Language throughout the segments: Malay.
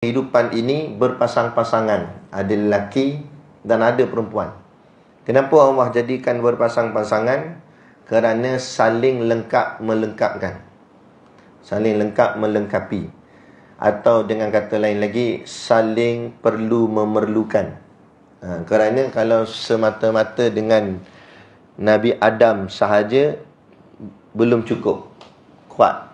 Kehidupan ini berpasang-pasangan, ada lelaki dan ada perempuan. Kenapa Allah jadikan berpasang-pasangan? Kerana saling lengkap melengkapkan, saling lengkap melengkapi, atau dengan kata lain lagi, saling perlu memerlukan. Kerana kalau semata-mata dengan Nabi Adam sahaja belum cukup kuat,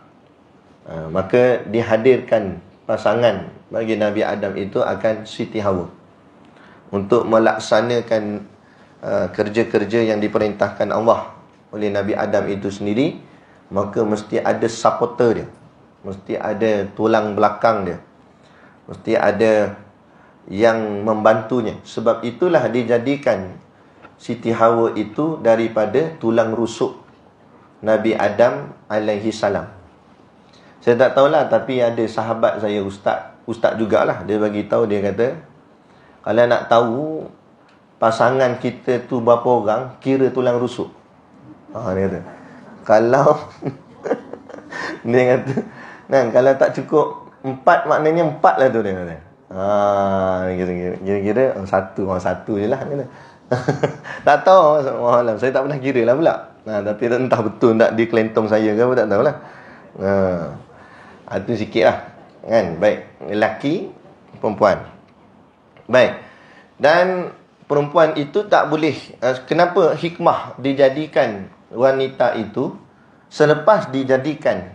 maka dihadirkan pasangan bagi Nabi Adam itu akan Siti Hawa untuk melaksanakan kerja-kerja yang diperintahkan Allah oleh Nabi Adam itu sendiri. Maka mesti ada supporter dia, mesti ada tulang belakang dia, mesti ada yang membantunya. Sebab itulah dijadikan Siti Hawa itu daripada tulang rusuk Nabi Adam alaihi salam. Saya tak tahulah, tapi ada sahabat saya, ustaz jugalah, dia bagi tahu, dia kata, kalau nak tahu pasangan kita tu berapa orang, kira tulang rusuk. Dia kata, kalau dia kata, kalau tak cukup 4, maknanya 4 lah tu, dia kata. Kira-kira satu je lah. Tak tahu, saya tak pernah kira lah pula. Tapi entah betul tak di kelentong saya ke apa, tak tahulah. Itu sikit lah, kan? Baik, lelaki, perempuan. Baik. Dan perempuan itu tak boleh, kenapa hikmah dijadikan wanita itu selepas dijadikan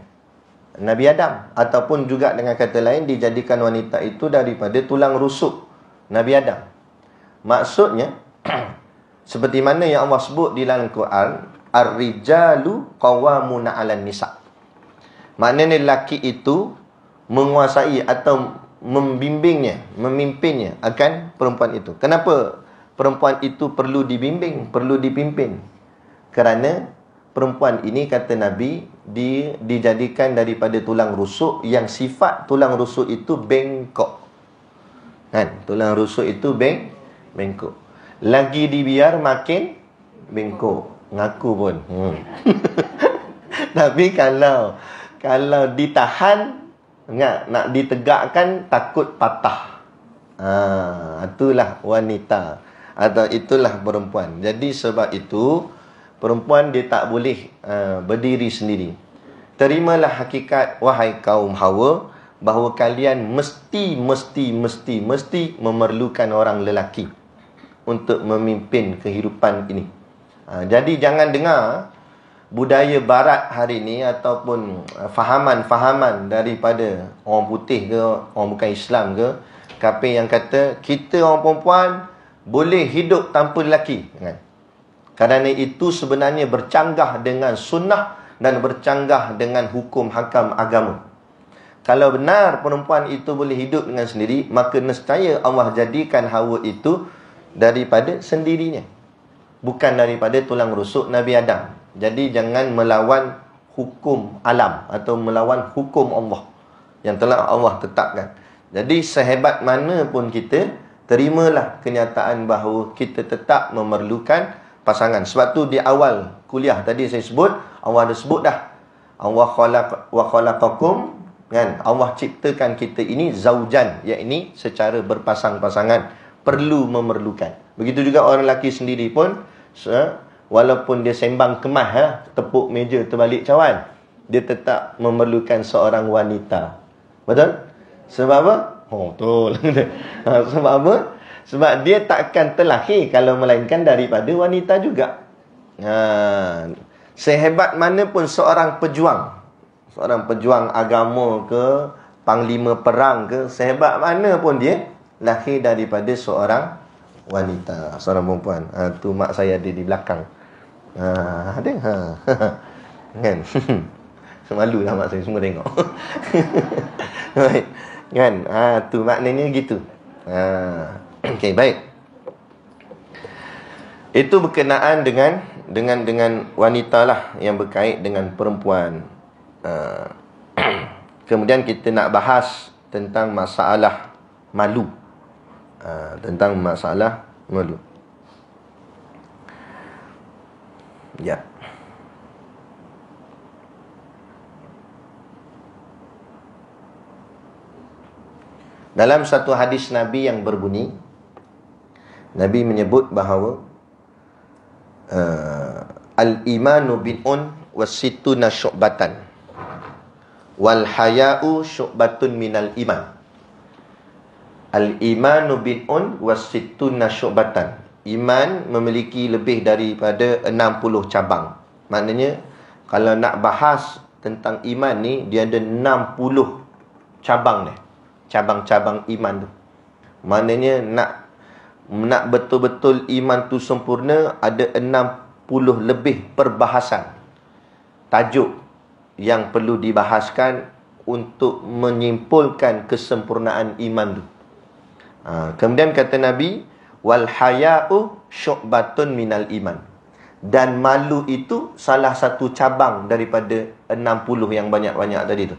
Nabi Adam, ataupun juga dengan kata lain, dijadikan wanita itu daripada tulang rusuk Nabi Adam. Maksudnya seperti mana yang Allah sebut di dalam Quran, ar-rijalu qawwamuna 'alan nisa'. Maknanya lelaki itu menguasai atau membimbingnya, memimpinnya akan perempuan itu. Kenapa perempuan itu perlu dibimbing, perlu dipimpin? Kerana perempuan ini, kata Nabi, dijadikan daripada tulang rusuk yang sifat tulang rusuk itu bengkok. Kan? Tulang rusuk itu bengkok. Lagi dibiar makin bengkok. Ngaku pun. Tapi kalau ditahan, nak ditegakkan, takut patah. Itulah wanita, atau itulah perempuan. Jadi sebab itu perempuan dia tak boleh berdiri sendiri. Terimalah hakikat, wahai kaum Hawa, bahawa kalian mesti memerlukan orang lelaki untuk memimpin kehidupan ini. Jadi jangan dengar budaya barat hari ini, ataupun fahaman-fahaman daripada orang putih ke, orang bukan Islam ke, kafir, yang kata kita orang perempuan boleh hidup tanpa lelaki, kan? Kerana itu sebenarnya bercanggah dengan sunnah dan bercanggah dengan hukum hakam agama. Kalau benar perempuan itu boleh hidup dengan sendiri, maka nescaya Allah jadikan Hawa itu daripada sendirinya, bukan daripada tulang rusuk Nabi Adam. Jadi jangan melawan hukum alam atau melawan hukum Allah yang telah Allah tetapkan. Jadi sehebat mana pun kita, terimalah kenyataan bahawa kita tetap memerlukan pasangan. Sebab tu di awal kuliah tadi saya sebut, Allah ada sebut dah, Allah khalaqakum, kan? Allah ciptakan kita ini zaujan, iaitu secara berpasang-pasangan, perlu memerlukan. Begitu juga orang lelaki sendiri pun, walaupun dia sembang kemas, tepuk meja terbalik cawan, dia tetap memerlukan seorang wanita. Betul? Sebab apa? Betul. Sebab apa? Sebab dia takkan terlahir kalau melainkan daripada wanita juga. Sehebat mana pun seorang pejuang agama ke, panglima perang ke, sehebat mana pun dia, lahir daripada seorang wanita, seorang perempuan. Tu mak saya ada di belakang. Ada. Kan? Malu lah mak saya, semua tengok. Baik. Kan? Tu maknanya gitu. Okey, baik. Itu berkenaan dengan wanita lah, yang berkait dengan perempuan. Kemudian kita nak bahas tentang masalah malu. Tentang masalah malu. Ya. Dalam satu hadis Nabi yang berbunyi, Nabi menyebut bahawa al-imanu bid'un wasittuna syu'batan wal haya'u syu'batun minal iman. Al-imanu bid'un wasittuna syu'batan. Iman memiliki lebih daripada 60 cabang. Maknanya kalau nak bahas tentang iman ni, dia ada 60 cabang ni. Cabang-cabang iman tu. Maknanya nak betul-betul iman tu sempurna, ada 60 lebih perbahasan, tajuk yang perlu dibahaskan untuk menyimpulkan kesempurnaan iman tu. Kemudian kata Nabi, wal haya'u syu'batun minal iman. Dan malu itu salah satu cabang daripada 60 yang banyak-banyak tadi tu.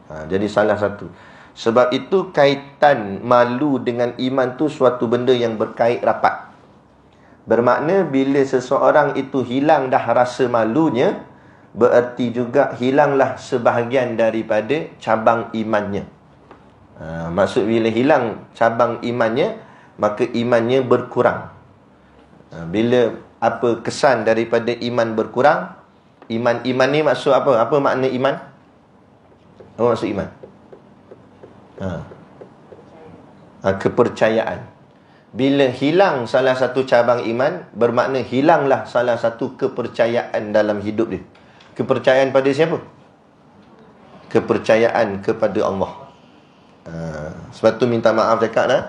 Jadi salah satu. Sebab itu kaitan malu dengan iman tu suatu benda yang berkait rapat. Bermakna bila seseorang itu hilang dah rasa malunya, bererti juga hilanglah sebahagian daripada cabang imannya. Maksud bila hilang cabang imannya, maka imannya berkurang. Bila apa kesan daripada iman berkurang? Iman ni maksud apa? Apa makna iman? Apa maksud iman? Kepercayaan. Bila hilang salah satu cabang iman, bermakna hilanglah salah satu kepercayaan dalam hidup dia. Kepercayaan pada siapa? Kepercayaan kepada Allah. Sebab tu minta maaf cakap dah.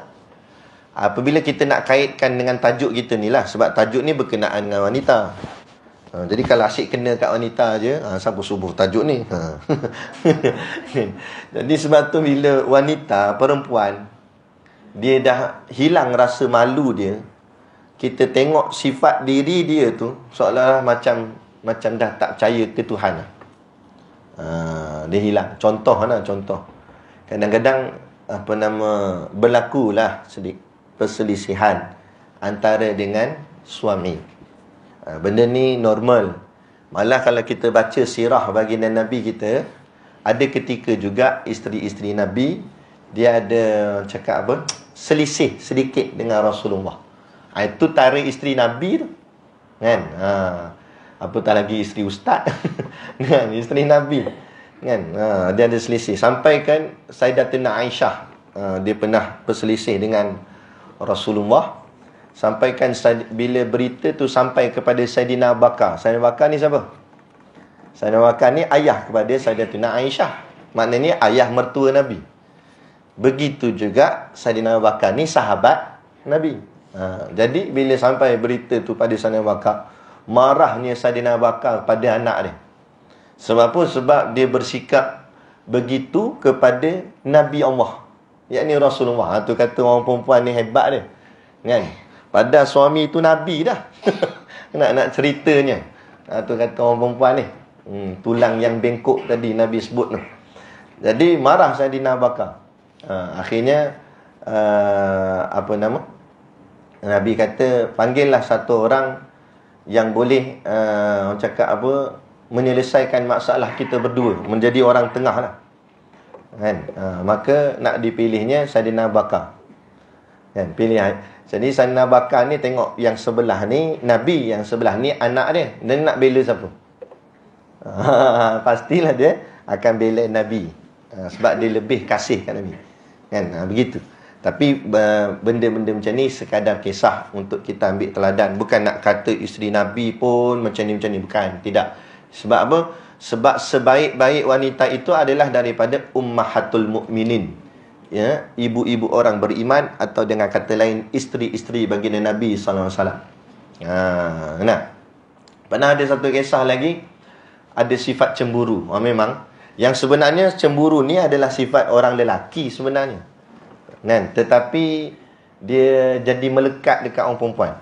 Apabila kita nak kaitkan dengan tajuk kita ni lah, sebab tajuk ni berkenaan dengan wanita. Jadi kalau asyik kena kat wanita je, siapa subuh tajuk ni? Jadi sebab tu bila wanita, perempuan, dia dah hilang rasa malu dia, kita tengok sifat diri dia tu seolah-olah macam dah tak percaya ke Tuhan. Dia hilang. Contoh. Kadang-kadang berlakulah sedikit perselisihan antara dengan suami. Benda ni normal. Malah kalau kita baca sirah baginda Nabi kita, ada ketika juga isteri-isteri Nabi, dia ada cakap apa? Selisih sedikit dengan Rasulullah. Itu tarik isteri Nabi tu. Kan? Apatah lagi isteri ustaz. Kan? Isteri Nabi. Kan? Dia ada selisih. Sampai kan Sayyidatina Aisyah, dia pernah berselisih dengan Rasulullah. Sampaikan bila berita tu sampai kepada Sayyidina Abu Bakar. Sayyidina Abu Bakar ni siapa? Sayyidina Abu Bakar ni ayah kepada Sayyidatina Aisyah. Maknanya ayah mertua Nabi. Begitu juga Sayyidina Abu Bakar ni sahabat Nabi. Jadi bila sampai berita tu pada Sayyidina Abu Bakar, marahnya Sayyidina Abu Bakar pada anak dia. Sebab apa? Sebab dia bersikap begitu kepada Nabi Allah, yakni Rasulullah. Tu kata orang perempuan ni hebat dia. Kan? Padahal suami tu Nabi dah. nak ceritanya. Tu kata orang perempuan ni. Tulang yang bengkok tadi Nabi sebut tu. Jadi marah Sayyidina Abu Bakar. Akhirnya Nabi kata, panggillah satu orang yang boleh orang cakap apa, menyelesaikan masalah kita berdua, menjadi orang tengah lah. Kan? Maka nak dipilihnya Sayyidina Abu Bakar. Kan? Pilih. Jadi Sayyidina Abu Bakar ni tengok yang sebelah ni Nabi, yang sebelah ni anak dia. Dia nak bela siapa? Pastilah dia akan bela Nabi. Sebab dia lebih kasih kat Nabi. Kan? Begitu. Tapi benda-benda macam ni sekadar kisah untuk kita ambil teladan. Bukan nak kata isteri Nabi pun macam ni. Bukan. Tidak. Sebab apa? Sebab sebaik-baik wanita itu adalah daripada ummahatul mukminin. Ya, ibu-ibu orang beriman, atau dengan kata lain isteri-isteri baginda Nabi sallallahu alaihi wasallam. Nah. Pernah ada satu kisah lagi, ada sifat cemburu. Memang yang sebenarnya cemburu ni adalah sifat orang lelaki sebenarnya. Kan? Tetapi dia jadi melekat dekat orang perempuan.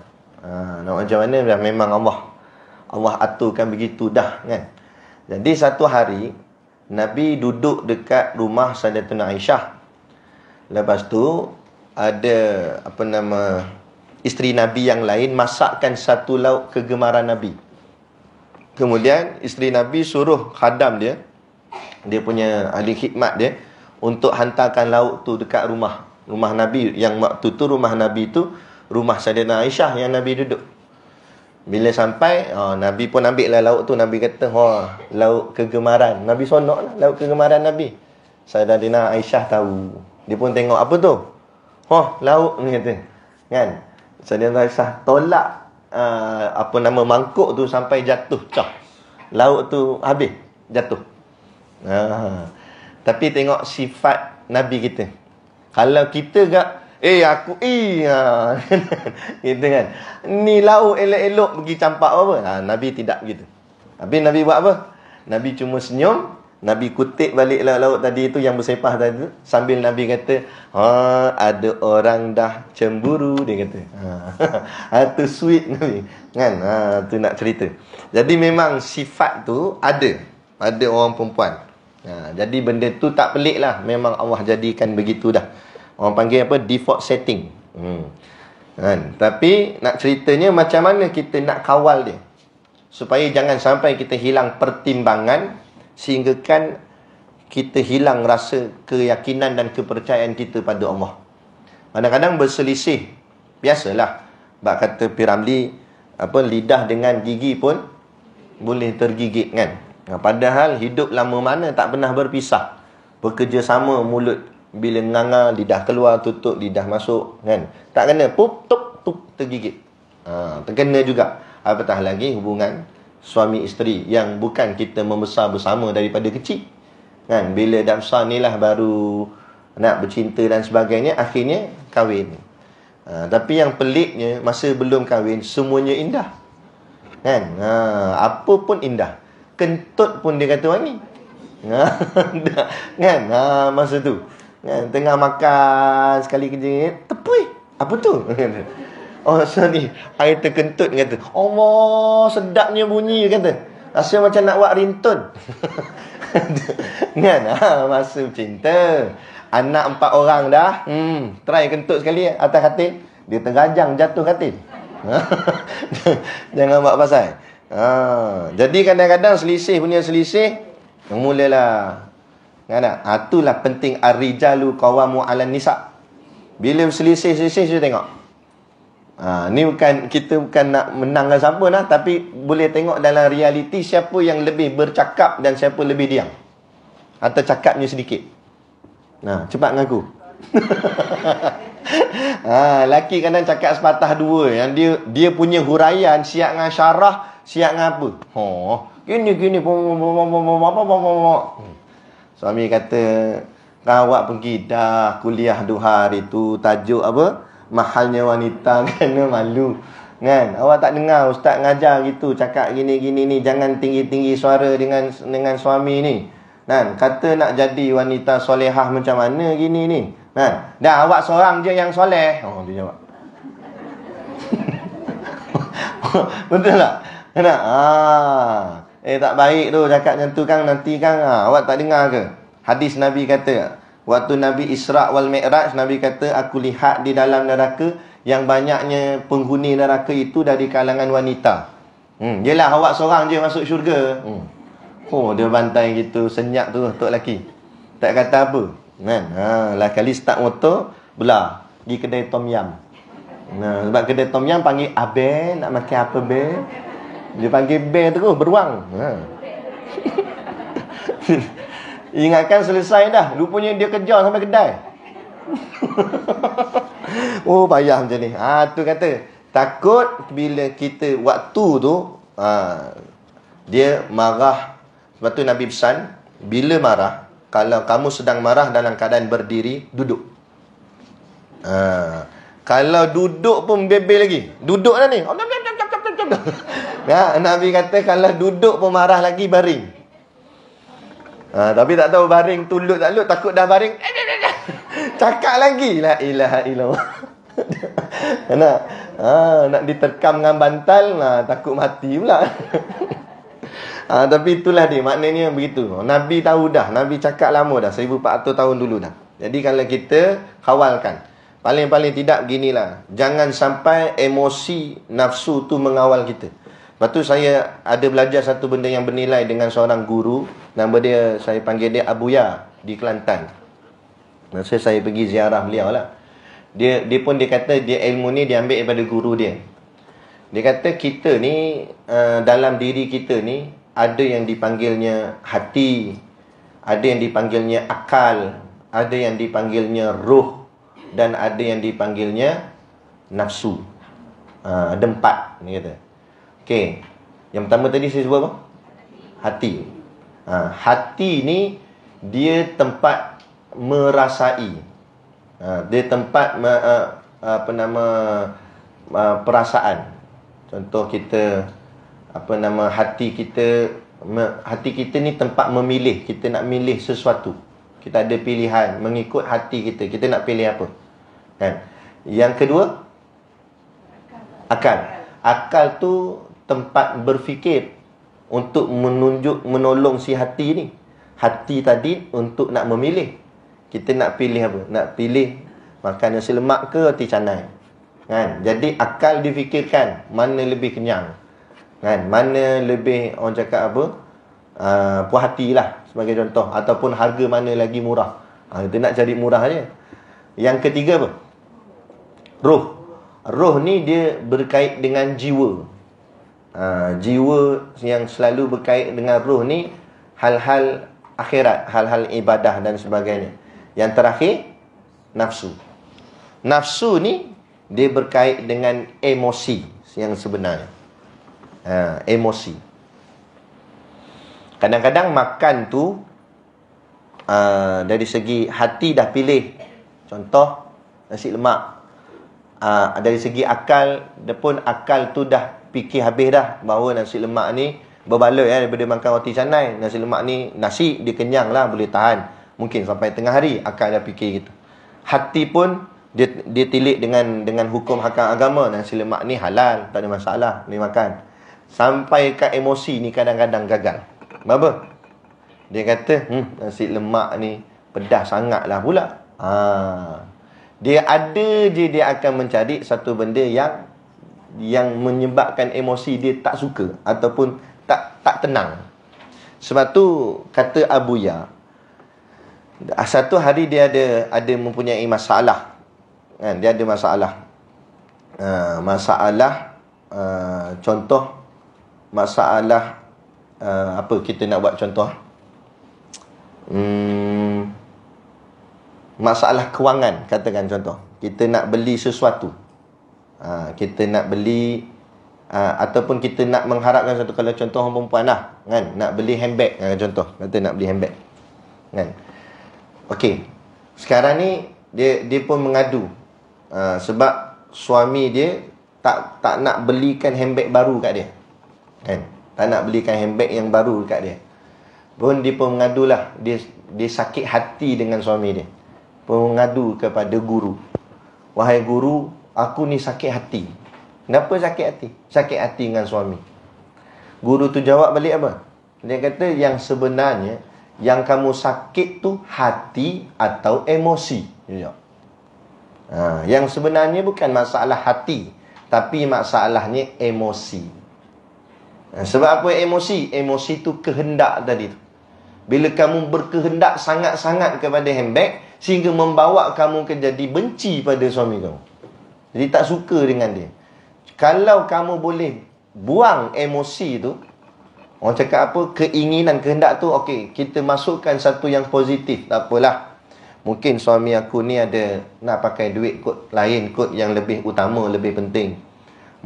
Nak macam mana? Memang Allah aturkan begitu dah, kan. Jadi satu hari Nabi duduk dekat rumah Sayyidatina Aisyah. Lepas tu ada isteri Nabi yang lain masakkan satu lauk kegemaran Nabi. Kemudian isteri Nabi suruh khadam dia punya ahli khidmat dia, untuk hantarkan lauk tu dekat rumah Nabi. Yang waktu tu rumah Nabi tu rumah Sayyidina Aisyah yang Nabi duduk. Bila sampai, Nabi pun ambil lah lauk tu. Nabi kata, lauk kegemaran. Nabi sonok lah, lauk kegemaran Nabi. Sayyidina Aisyah tahu. Dia pun tengok, apa tu? Lauk ni kata. Kan? Sayyidina Aisyah tolak mangkuk tu sampai jatuh. Lauk tu habis, jatuh. Tapi tengok sifat Nabi kita. Kalau kita gitu kan. Ni lauk elok-elok pergi campak apa? Nabi tidak gitu. Habis Nabi buat apa? Nabi cuma senyum, Nabi kutip balik lauk tadi tu yang bersepah tadi tu, sambil Nabi kata, ada orang dah cemburu, dia kata. Tu sweet Nabi. Kan? Tu nak cerita. Jadi memang sifat tu ada pada orang perempuan. Jadi benda tu tak pelik lah. Memang Allah jadikan begitu dah. Orang panggil apa? Default setting. Kan? Tapi nak ceritanya macam mana kita nak kawal dia, supaya jangan sampai kita hilang pertimbangan, sehingga kan kita hilang rasa keyakinan dan kepercayaan kita pada Allah. Kadang-kadang berselisih. Biasalah. Bak kata Piramli, lidah dengan gigi pun boleh tergigit kan. Padahal hidup lama mana tak pernah berpisah. Bekerja sama mulut. Bila nganga, lidah keluar, tutup, lidah masuk kan. Tak kena, pup, tup, tergigit. Terkena juga. Apatah lagi hubungan suami isteri yang bukan kita membesar bersama daripada kecil kan. Bila dah besar ni lah baru nak bercinta dan sebagainya, akhirnya kahwin. Tapi yang peliknya, masa belum kahwin semuanya indah kan. Apa pun indah. Kentut pun dia kata wangi. Kan. Masa tu kan, tengah makan sekali kerja, tepui. Apa tu? Sorry, air terkentut kata. Allah, sedapnya bunyi kata. Rasa macam nak buat ringtone. Kan? Masa cinta. Anak 4 orang dah. Try kentut sekali atas katil. Dia tergajang jatuh katil. Jangan buat pasal. Jadi kadang-kadang selisih punya selisih, mulalah. Kan tak? Itulah penting ar-rijalu qawamu 'alan nisa. Bila selisih-selisih saya tengok. Ni kita bukan nak menangkan siapa lah, tapi boleh tengok dalam realiti siapa yang lebih bercakap dan siapa lebih diam. Atau cakapnya sedikit. Cepat mengaku. Laki kadang cakap sepatah dua, yang dia punya huraian siap dengan syarah, siap dengan apa. Gini. Suami kata, awak pergi dah kuliah 2 hari tu, tajuk apa? Mahalnya wanita kena malu. Kan? Awak tak dengar ustaz ngajar gitu, cakap gini ni, jangan tinggi-tinggi suara dengan suami ni. Kan? Kata nak jadi wanita solehah macam mana gini ni. Kan? Dah awak seorang je yang soleh. Dia jawab. Betul tak? Kena. Tak baik tu cakap macam tu kan, nanti kan awak tak dengar ke? Hadis Nabi kata, waktu Nabi Isra' wal Mi'raj, Nabi kata, aku lihat di dalam neraka yang banyaknya penghuni neraka itu dari kalangan wanita. Yelah awak seorang je masuk syurga. Dia bantai gitu, senyap tu tok lelaki. Tak kata apa. Kan? Lah kali start motor, belah pergi kedai tom yam. Sebab kedai tom yam panggil abe, nak makan apa be? Dia panggil be terus beruang. Ingatkan selesai dah, rupanya dia kejar sampai kedai. Payah macam ni. Tu kata, takut bila kita waktu tu dia marah. Sebab tu Nabi pesan, bila marah, kalau kamu sedang marah dalam keadaan berdiri, duduk. Kalau duduk pun bebel lagi. Duduk dah ni. Nabi kata kalau duduk pun marah lagi, baring. Tapi tak tahu baring tu lut tak lut, takut dah baring. Cakap lagi, la ilaha illallah. Nak diterkam dengan bantal, takut mati pula. Tapi itulah dia, maknanya begitu. Nabi tahu dah, Nabi cakap lama dah, 1400 tahun dulu dah. Jadi kalau kita kawalkan, paling-paling tidak beginilah, jangan sampai emosi nafsu tu mengawal kita. Lepas tu saya ada belajar satu benda yang bernilai dengan seorang guru. Nama dia, saya panggil dia Abu Ya di Kelantan. Masa saya pergi ziarah beliau lah. Dia kata dia ilmu ni dia ambil daripada guru dia. Dia kata kita ni dalam diri kita ni ada yang dipanggilnya hati, ada yang dipanggilnya akal, ada yang dipanggilnya roh, dan ada yang dipanggilnya nafsu. Ada 4 ni kata. Okey. Yang pertama tadi saya sebut apa? Hati. Hati ni dia tempat merasai. Dia tempat perasaan. Contoh kita hati kita ni tempat memilih. Kita nak milih sesuatu. Kita ada pilihan mengikut hati kita. Kita nak pilih apa? Kan? Yang kedua, akal. Akal tu tempat berfikir untuk menolong si hati ni. Hati tadi untuk nak memilih. Kita nak pilih apa? Nak pilih makan nasi lemak ke roti canai. Kan? Jadi akal difikirkan mana lebih kenyang. Kan? Mana lebih orang cakap apa? Puas hati lah sebagai contoh. Ataupun harga mana lagi murah. Kita nak cari murah je. Yang ketiga apa? Roh. Roh ni dia berkait dengan jiwa. Jiwa yang selalu berkait dengan roh ni hal-hal akhirat, hal-hal ibadah dan sebagainya. Yang terakhir, nafsu. Nafsu ni dia berkait dengan emosi yang sebenarnya. Emosi. Kadang-kadang makan tu dari segi hati dah pilih. Contoh nasi lemak. Dari segi akal, dia pun akal tu dah fikir habis dah bahawa nasi lemak ni berbaloi daripada makan roti canai. Nasi lemak ni nasi dia kenyang lah, boleh tahan mungkin sampai tengah hari. Akal dah fikir gitu. Hati pun dia tilik dengan hukum hakam agama. Nasi lemak ni halal, tak ada masalah, boleh makan. Sampai kat emosi ni kadang-kadang gagal. Apa? Dia kata nasi lemak ni pedas sangat lah pula. Dia ada je, dia akan mencari satu benda yang menyebabkan emosi dia tak suka ataupun tak tenang. Sebab tu kata Abu Ya, satu hari dia ada mempunyai masalah. Kan? Dia ada masalah. Contoh masalah apa kita nak buat contoh? Masalah kewangan, katakan contoh. Kita nak beli sesuatu. Kita nak beli ataupun kita nak mengharapkan satu, kalau contoh orang perempuan lah, kan, nak beli handbag, contoh kata nak beli handbag, kan. Okey, sekarang ni dia pun mengadu sebab suami dia tak nak belikan handbag baru kat dia, kan, tak nak belikan handbag yang baru kat dia. Pun dia pun mengadulah, dia sakit hati dengan suami dia, pun mengadu kepada guru. Wahai guru, aku ni sakit hati. Kenapa sakit hati? Sakit hati dengan suami. Guru tu jawab balik apa? Dia kata yang sebenarnya yang kamu sakit tu hati atau emosi. Yang sebenarnya bukan masalah hati, tapi masalahnya emosi. Sebab apa emosi? Emosi tu kehendak tadi tu. Bila kamu berkehendak sangat-sangat kepada handbag, sehingga membawa kamu ke jadi benci pada suami kamu. Jadi tak suka dengan dia. Kalau kamu boleh buang emosi tu, orang cakap apa, keinginan, kehendak tu, okey, kita masukkan satu yang positif. Tak apalah, mungkin suami aku ni ada nak pakai duit kot lain, kot yang lebih utama, lebih penting.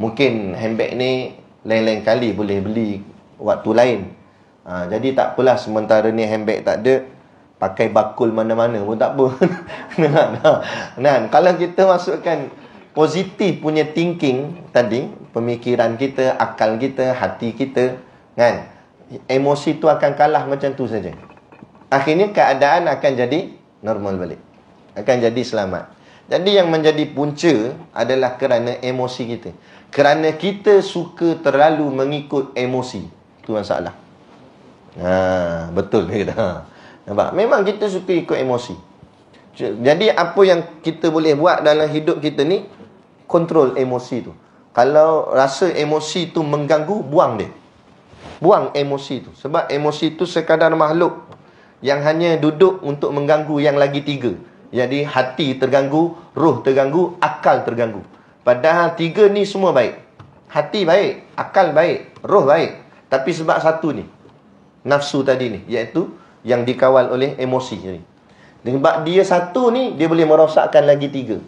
Mungkin handbag ni lain-lain kali boleh beli waktu lain. Jadi tak apalah, sementara ni handbag tak ada, pakai bakul mana-mana pun tak apa. Kalau kita masukkan positif punya thinking tadi, pemikiran kita, akal kita, hati kita, kan, emosi tu akan kalah macam tu saja. Akhirnya keadaan akan jadi normal balik, akan jadi selamat. Jadi yang menjadi punca adalah kerana emosi kita. Kerana kita suka terlalu mengikut emosi. Itu masalah. Betul ke tak? Nampak? Memang kita suka ikut emosi. Jadi apa yang kita boleh buat dalam hidup kita ni, kontrol emosi tu. Kalau rasa emosi tu mengganggu, buang dia. Buang emosi tu. Sebab emosi tu sekadar makhluk yang hanya duduk untuk mengganggu yang lagi 3. Jadi hati terganggu, roh terganggu, akal terganggu. Padahal 3 ni semua baik. Hati baik, akal baik, roh baik. Tapi sebab satu ni, nafsu tadi ni, iaitu yang dikawal oleh emosi ni. Sebab dia satu ni, dia boleh merosakkan lagi 3.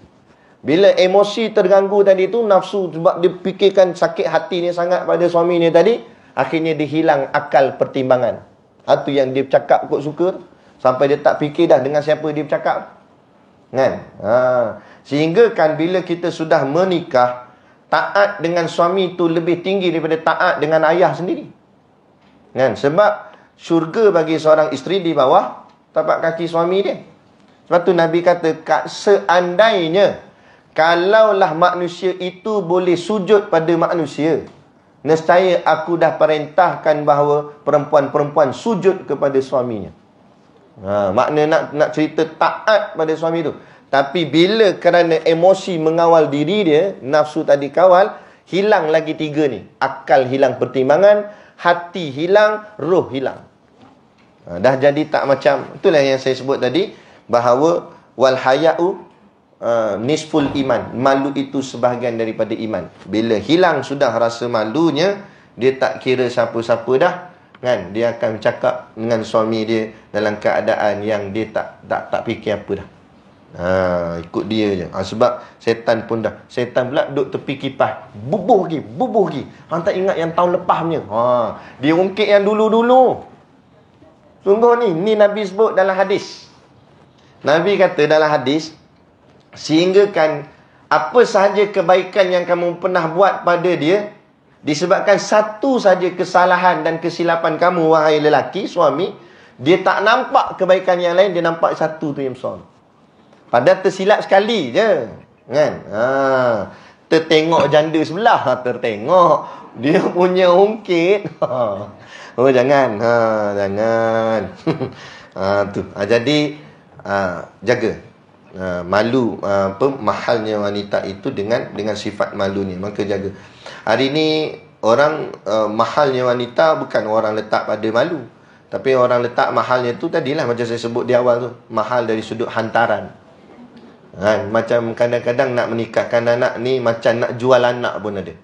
Bila emosi terganggu tadi tu, nafsu sebab dia fikirkan sakit hati ni sangat pada suami ni tadi, akhirnya dia hilang akal pertimbangan. Itu yang dia cakap kot suka, sampai dia tak fikir dah dengan siapa dia bercakap. Kan? Sehingga kan bila kita sudah menikah, taat dengan suami tu lebih tinggi daripada taat dengan ayah sendiri. Kan? Sebab syurga bagi seorang isteri di bawah tapak kaki suami dia. Sebab tu Nabi kata, seandainya kalaulah manusia itu boleh sujud pada manusia, nescaya aku dah perintahkan bahawa perempuan-perempuan sujud kepada suaminya. Makna nak cerita taat pada suami tu. Tapi bila kerana emosi mengawal diri dia, nafsu tadi kawal, hilang lagi 3 ni. Akal hilang pertimbangan, hati hilang, roh hilang. Dah jadi tak macam, itulah yang saya sebut tadi, bahawa wal haya'u nisful iman. Malu itu sebahagian daripada iman. Bila hilang sudah rasa malunya, dia tak kira siapa-siapa dah. Kan? Dia akan cakap dengan suami dia dalam keadaan yang dia tak fikir apa dah. Ikut dia je. Sebab setan pun dah. Setan pula duduk tepi kipas. Bubuh lagi. Hang tak ingat yang tahun lepas punya. Dia ungkit yang dulu-dulu. Sungguh ni Nabi sebut dalam hadis. Nabi kata dalam hadis, sehingga kan apa sahaja kebaikan yang kamu pernah buat pada dia, disebabkan satu saja kesalahan dan kesilapan kamu, wahai lelaki, suami, dia tak nampak kebaikan yang lain, dia nampak satu tu yang besar. Padahal tersilap sekali je. Kan? Tertengok janda sebelah, tertengok dia punya ungkit. Oh jangan. Jangan. Tu. Jadi jaga malu, mahalnya wanita itu dengan sifat malu ni, maka jaga. Hari ni orang mahalnya wanita bukan orang letak pada malu, tapi orang letak mahalnya tu tadilah macam saya sebut di awal tu, mahal dari sudut hantaran. Macam kadang-kadang nak menikahkan anak ni macam nak jual anak pun ada.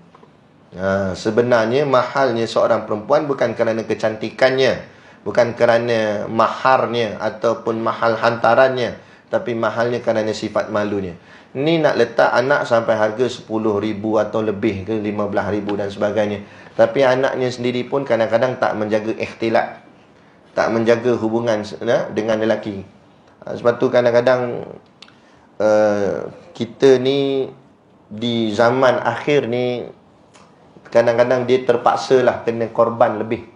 Sebenarnya mahalnya seorang perempuan bukan kerana kecantikannya, bukan kerana maharnya ataupun mahal hantarannya, tapi mahalnya kerana sifat malunya. Ni nak letak anak sampai harga 10,000 atau lebih ke 15,000 dan sebagainya. Tapi anaknya sendiri pun kadang-kadang tak menjaga ikhtilat, tak menjaga hubungan dengan lelaki. Sebab tu kadang-kadang kita ni di zaman akhir ni, kadang-kadang dia terpaksalah kena korban lebih.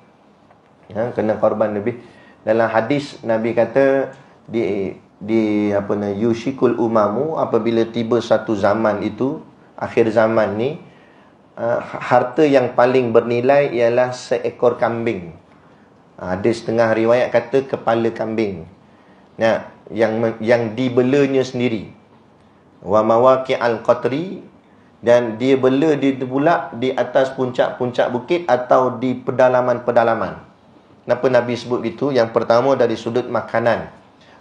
Kena korban lebih. Dalam hadis Nabi kata yushikul umamu, apabila tiba satu zaman itu, akhir zaman ni, harta yang paling bernilai ialah seekor kambing. Ada setengah riwayat kata kepala kambing. Yang dibelanya sendiri. Wa mawaqi' al-qatri, dan dia bela dia pula di atas puncak-puncak bukit atau di pedalaman-pedalaman. Kenapa Nabi sebut gitu? Yang pertama dari sudut makanan.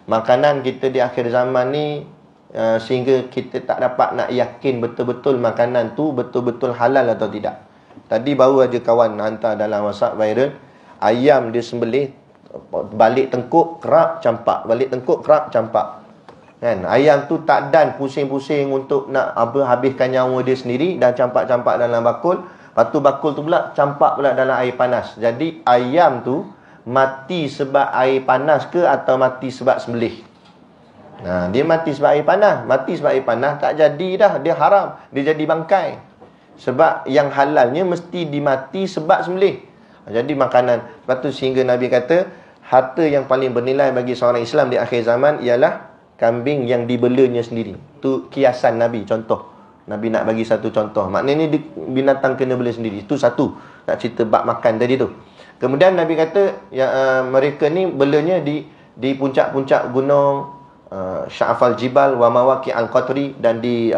Makanan kita di akhir zaman ni, sehingga kita tak dapat nak yakin betul-betul makanan tu betul-betul halal atau tidak. Tadi baru aja kawan hantar dalam WhatsApp viral, ayam dia sembelih, balik tengkuk, kerak, campak. Balik tengkuk, kerak, campak. Kan? Ayam tu tak dan pusing-pusing untuk nak habiskan nyawa dia sendiri, dan campak-campak dalam bakul. Lepas tu bakul tu pula campak pula dalam air panas. Jadi ayam tu mati sebab air panas ke atau mati sebab sembelih? Dia mati sebab air panas. Mati sebab air panas tak jadi dah, dia haram, dia jadi bangkai. Sebab yang halalnya mesti dimati sebab sembelih. Jadi makanan. Lepas tu sehingga Nabi kata, harta yang paling bernilai bagi seorang Islam di akhir zaman ialah kambing yang dibelanya sendiri. Tu kiasan Nabi, contoh. Nabi nak bagi satu contoh. Maknanya binatang kena bela sendiri. Itu satu. Nak cerita bab makan tadi tu. Kemudian Nabi kata mereka ni belanya di puncak-puncak gunung, Sya'fal Jibal wa mawaqi' al-qatri, dan di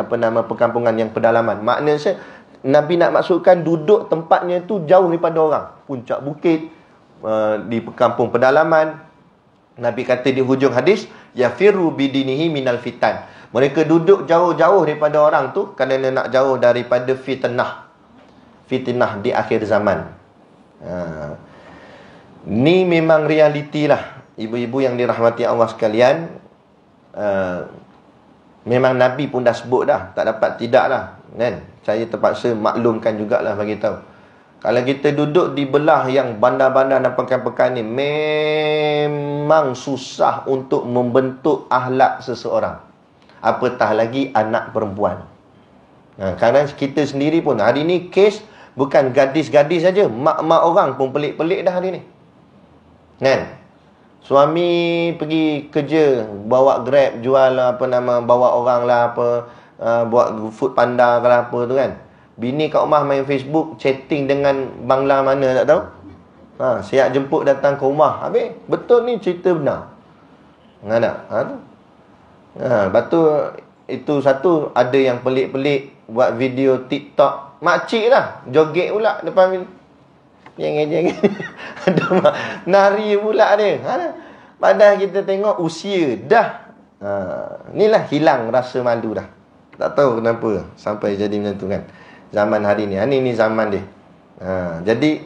perkampungan yang pedalaman. Maknanya Nabi nak maksudkan duduk tempatnya tu jauh daripada orang. Puncak bukit, di kampung pedalaman. Nabi kata di hujung hadis, Yafiru bidinihi minal fitan. Mereka duduk jauh-jauh daripada orang tu kerana nak jauh daripada fitnah. Fitnah di akhir zaman. Ni memang realiti lah. Ibu-ibu yang dirahmati Allah sekalian. Memang Nabi pun dah sebut dah. Tak dapat tidak lah, kan? Saya terpaksa maklumkan jugalah bagi tahu. Kalau kita duduk di belah yang bandar-bandar dan pekan-pekan ni, memang susah untuk membentuk akhlak seseorang. Apatah lagi anak perempuan. Kadang kita sendiri pun, hari ni kes bukan gadis-gadis saja, mak-mak orang pun pelik-pelik dah hari ni, kan? Suami pergi kerja, bawa Grab, jual bawa orang lah buat food panda ke apa tu kan. Bini kat rumah main Facebook, chatting dengan bangla mana tak tahu. Siap jemput datang ke rumah. Habis betul ni cerita benar. Enggak nak. Lepas tu itu satu, ada yang pelik-pelik buat video TikTok. Makcik lah, joget pula depan jeng-jeng. Ada nari pula dia. Padahal kita tengok usia dah. Inilah hilang rasa malu dah. Tak tahu kenapa sampai jadi macam tu kan. Zaman hari ni. Ini zaman dia. Jadi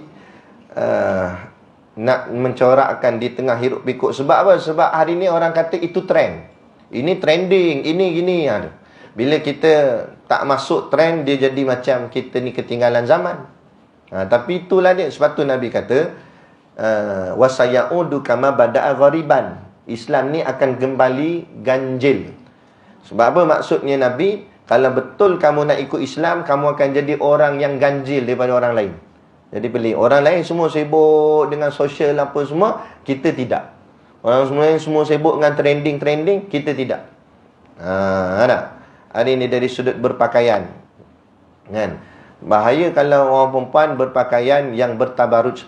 nak mencorakkan di tengah hiruk pikuk. Sebab apa? Sebab hari ni orang kata itu trend. Ini trending, ini gini. Bila kita tak masuk trend, dia jadi macam kita ni ketinggalan zaman. Tapi itulah dia. Sebab tu Nabi kata, wasayaudu kama bada'a ghariban. Islam ni akan kembali ganjil. Sebab apa maksudnya Nabi? Kalau betul kamu nak ikut Islam, kamu akan jadi orang yang ganjil daripada orang lain. Jadi pelik. Orang lain semua sibuk dengan sosial apa semua, kita tidak. Orang semua sibuk dengan trending, kita tidak. Hari ini dari sudut berpakaian, kan? Bahaya kalau orang perempuan berpakaian yang bertabaruj,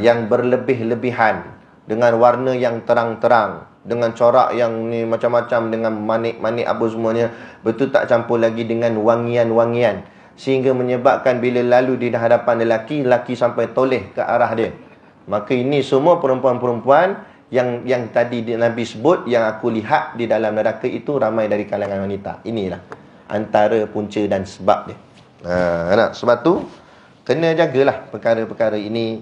yang berlebih-lebihan, dengan warna yang terang-terang, dengan corak yang ni macam-macam, dengan manik-manik apa semuanya, betul tak campur lagi dengan wangian-wangian, sehingga menyebabkan bila lalu di hadapan lelaki sampai toleh ke arah dia. Maka ini semua perempuan-perempuan yang tadi Nabi sebut, yang aku lihat di dalam neraka itu ramai dari kalangan wanita. Inilah antara punca dan sebab dia. Sebab tu kena jagalah perkara-perkara ini.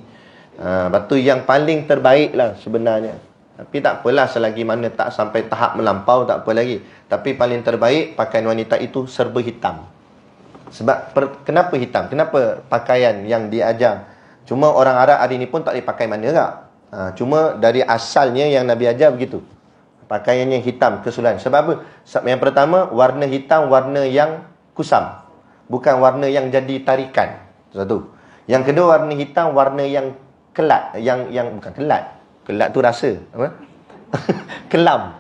Lepas tu yang paling terbaik lah sebenarnya. Tapi tak apalah, selagi mana tak sampai tahap melampau, tak apa lagi. Tapi paling terbaik, pakaian wanita itu serba hitam. Sebab kenapa hitam? Kenapa pakaian yang diajar? Cuma orang Arab hari ni pun tak boleh pakai mana tak? Cuma dari asalnya yang Nabi ajar begitu. Pakaiannya hitam, keseluruhan. Sebab apa? Yang pertama, warna hitam, warna yang kusam. Bukan warna yang jadi tarikan. Satu. Yang kedua, warna hitam, warna yang kelat. Yang bukan kelat. Kelat tu rasa. Apa? Kelam.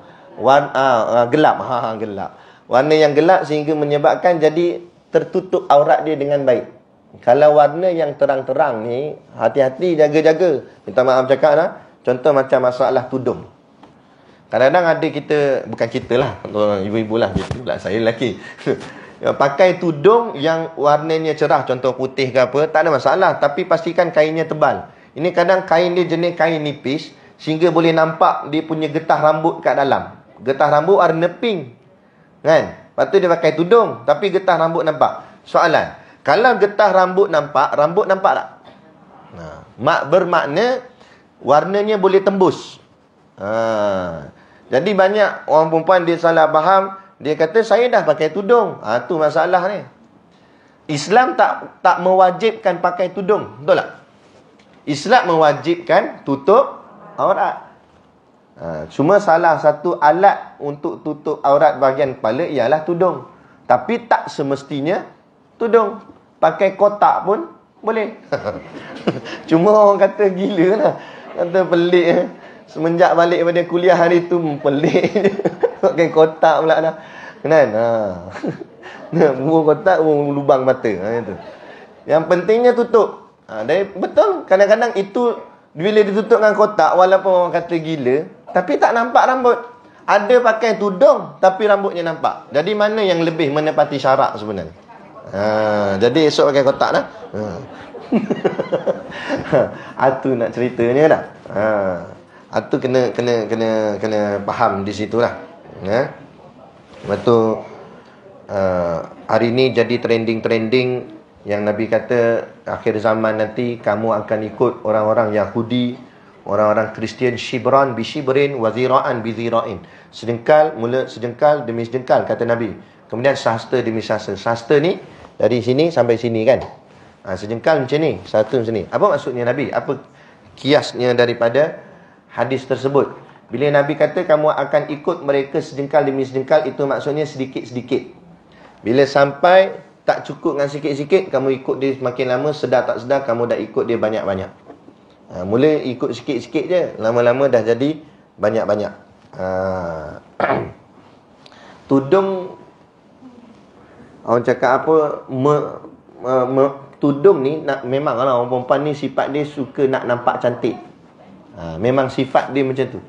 Gelap. Gelap. Warna yang gelap sehingga menyebabkan jadi tertutup aurat dia dengan baik. Kalau warna yang terang-terang ni, hati-hati, jaga-jaga. Minta maaf cakap lah. Contoh macam masalah tudung. Kadang-kadang ada kita, bukan kita lah, ibu-ibu lah, saya lelaki. Pakai tudung yang warnanya cerah, contoh putih ke apa, tak ada masalah. Tapi pastikan kainnya tebal. Ini kadang kain dia jenis kain nipis, sehingga boleh nampak dia punya getah rambut kat dalam. Getah rambut warna pink, kan? Lepas tu dia pakai tudung, tapi getah rambut nampak. Soalan, kalau getah rambut nampak tak? Bermakna warnanya boleh tembus. Jadi banyak orang perempuan dia salah faham. Dia kata saya dah pakai tudung. Tu masalah ni. Islam tak mewajibkan pakai tudung, betul tak? Islam mewajibkan tutup aurat. Cuma salah satu alat untuk tutup aurat bahagian kepala ialah tudung. Tapi tak semestinya tudung. Pakai kotak pun boleh. Cuma orang kata gila lah. Kata pelik. Semenjak balik pada kuliah hari tu pelik. Pakai kotak pula dah. Kan? Buang kotak, buang lubang mata. Itu. Yang pentingnya tutup. Betul. Kadang-kadang itu bila ditutup dengan kotak, walaupun orang kata gila, tapi tak nampak rambut. Ada pakai tudung, tapi rambutnya nampak. Jadi mana yang lebih menepati syarak sebenarnya? Jadi esok pakai kotak lah. Itu nak ceritanya dah. Itu kena faham di situlah. Ya. Betul. Hari ni jadi trending yang Nabi kata akhir zaman nanti kamu akan ikut orang-orang Yahudi, orang-orang Kristian, shibran bi shibrin wa zira'an bi zira'in. Sejengkal mula sejengkal demi sejengkal kata Nabi. Kemudian sahasta demi sahasta. Sahasta ni dari sini sampai sini kan. Sejengkal macam ni, satu macam ni. Apa maksudnya Nabi? Apa kiasnya daripada hadis tersebut? Bila Nabi kata kamu akan ikut mereka sejengkal demi sejengkal, itu maksudnya sedikit-sedikit. Bila sampai tak cukup dengan sikit-sikit, kamu ikut dia semakin lama, sedar tak sedar kamu dah ikut dia banyak-banyak. Mula ikut sikit-sikit je, lama-lama dah jadi banyak-banyak. Tudung, orang cakap apa, tudung ni memang lah orang perempuan ni sifat dia suka nak nampak cantik. Memang sifat dia macam tu.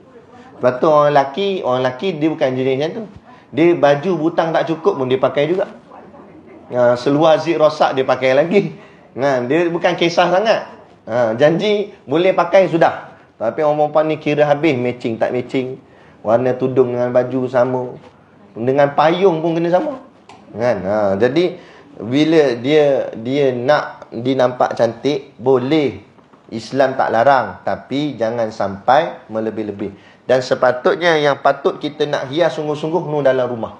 Lepas tu orang lelaki dia bukan jenis macam tu. Dia baju butang tak cukup pun dia pakai juga. Seluar zip rosak dia pakai lagi. Dia bukan kisah sangat. Janji boleh pakai sudah. Tapi orang perempuan ni kira habis matching tak matching. Warna tudung dengan baju sama. Dengan payung pun kena sama. Jadi bila dia nak dinampak cantik, boleh. Islam tak larang. Tapi jangan sampai melebih-lebih. Dan sepatutnya yang patut kita nak hias sungguh-sungguh dalam rumah.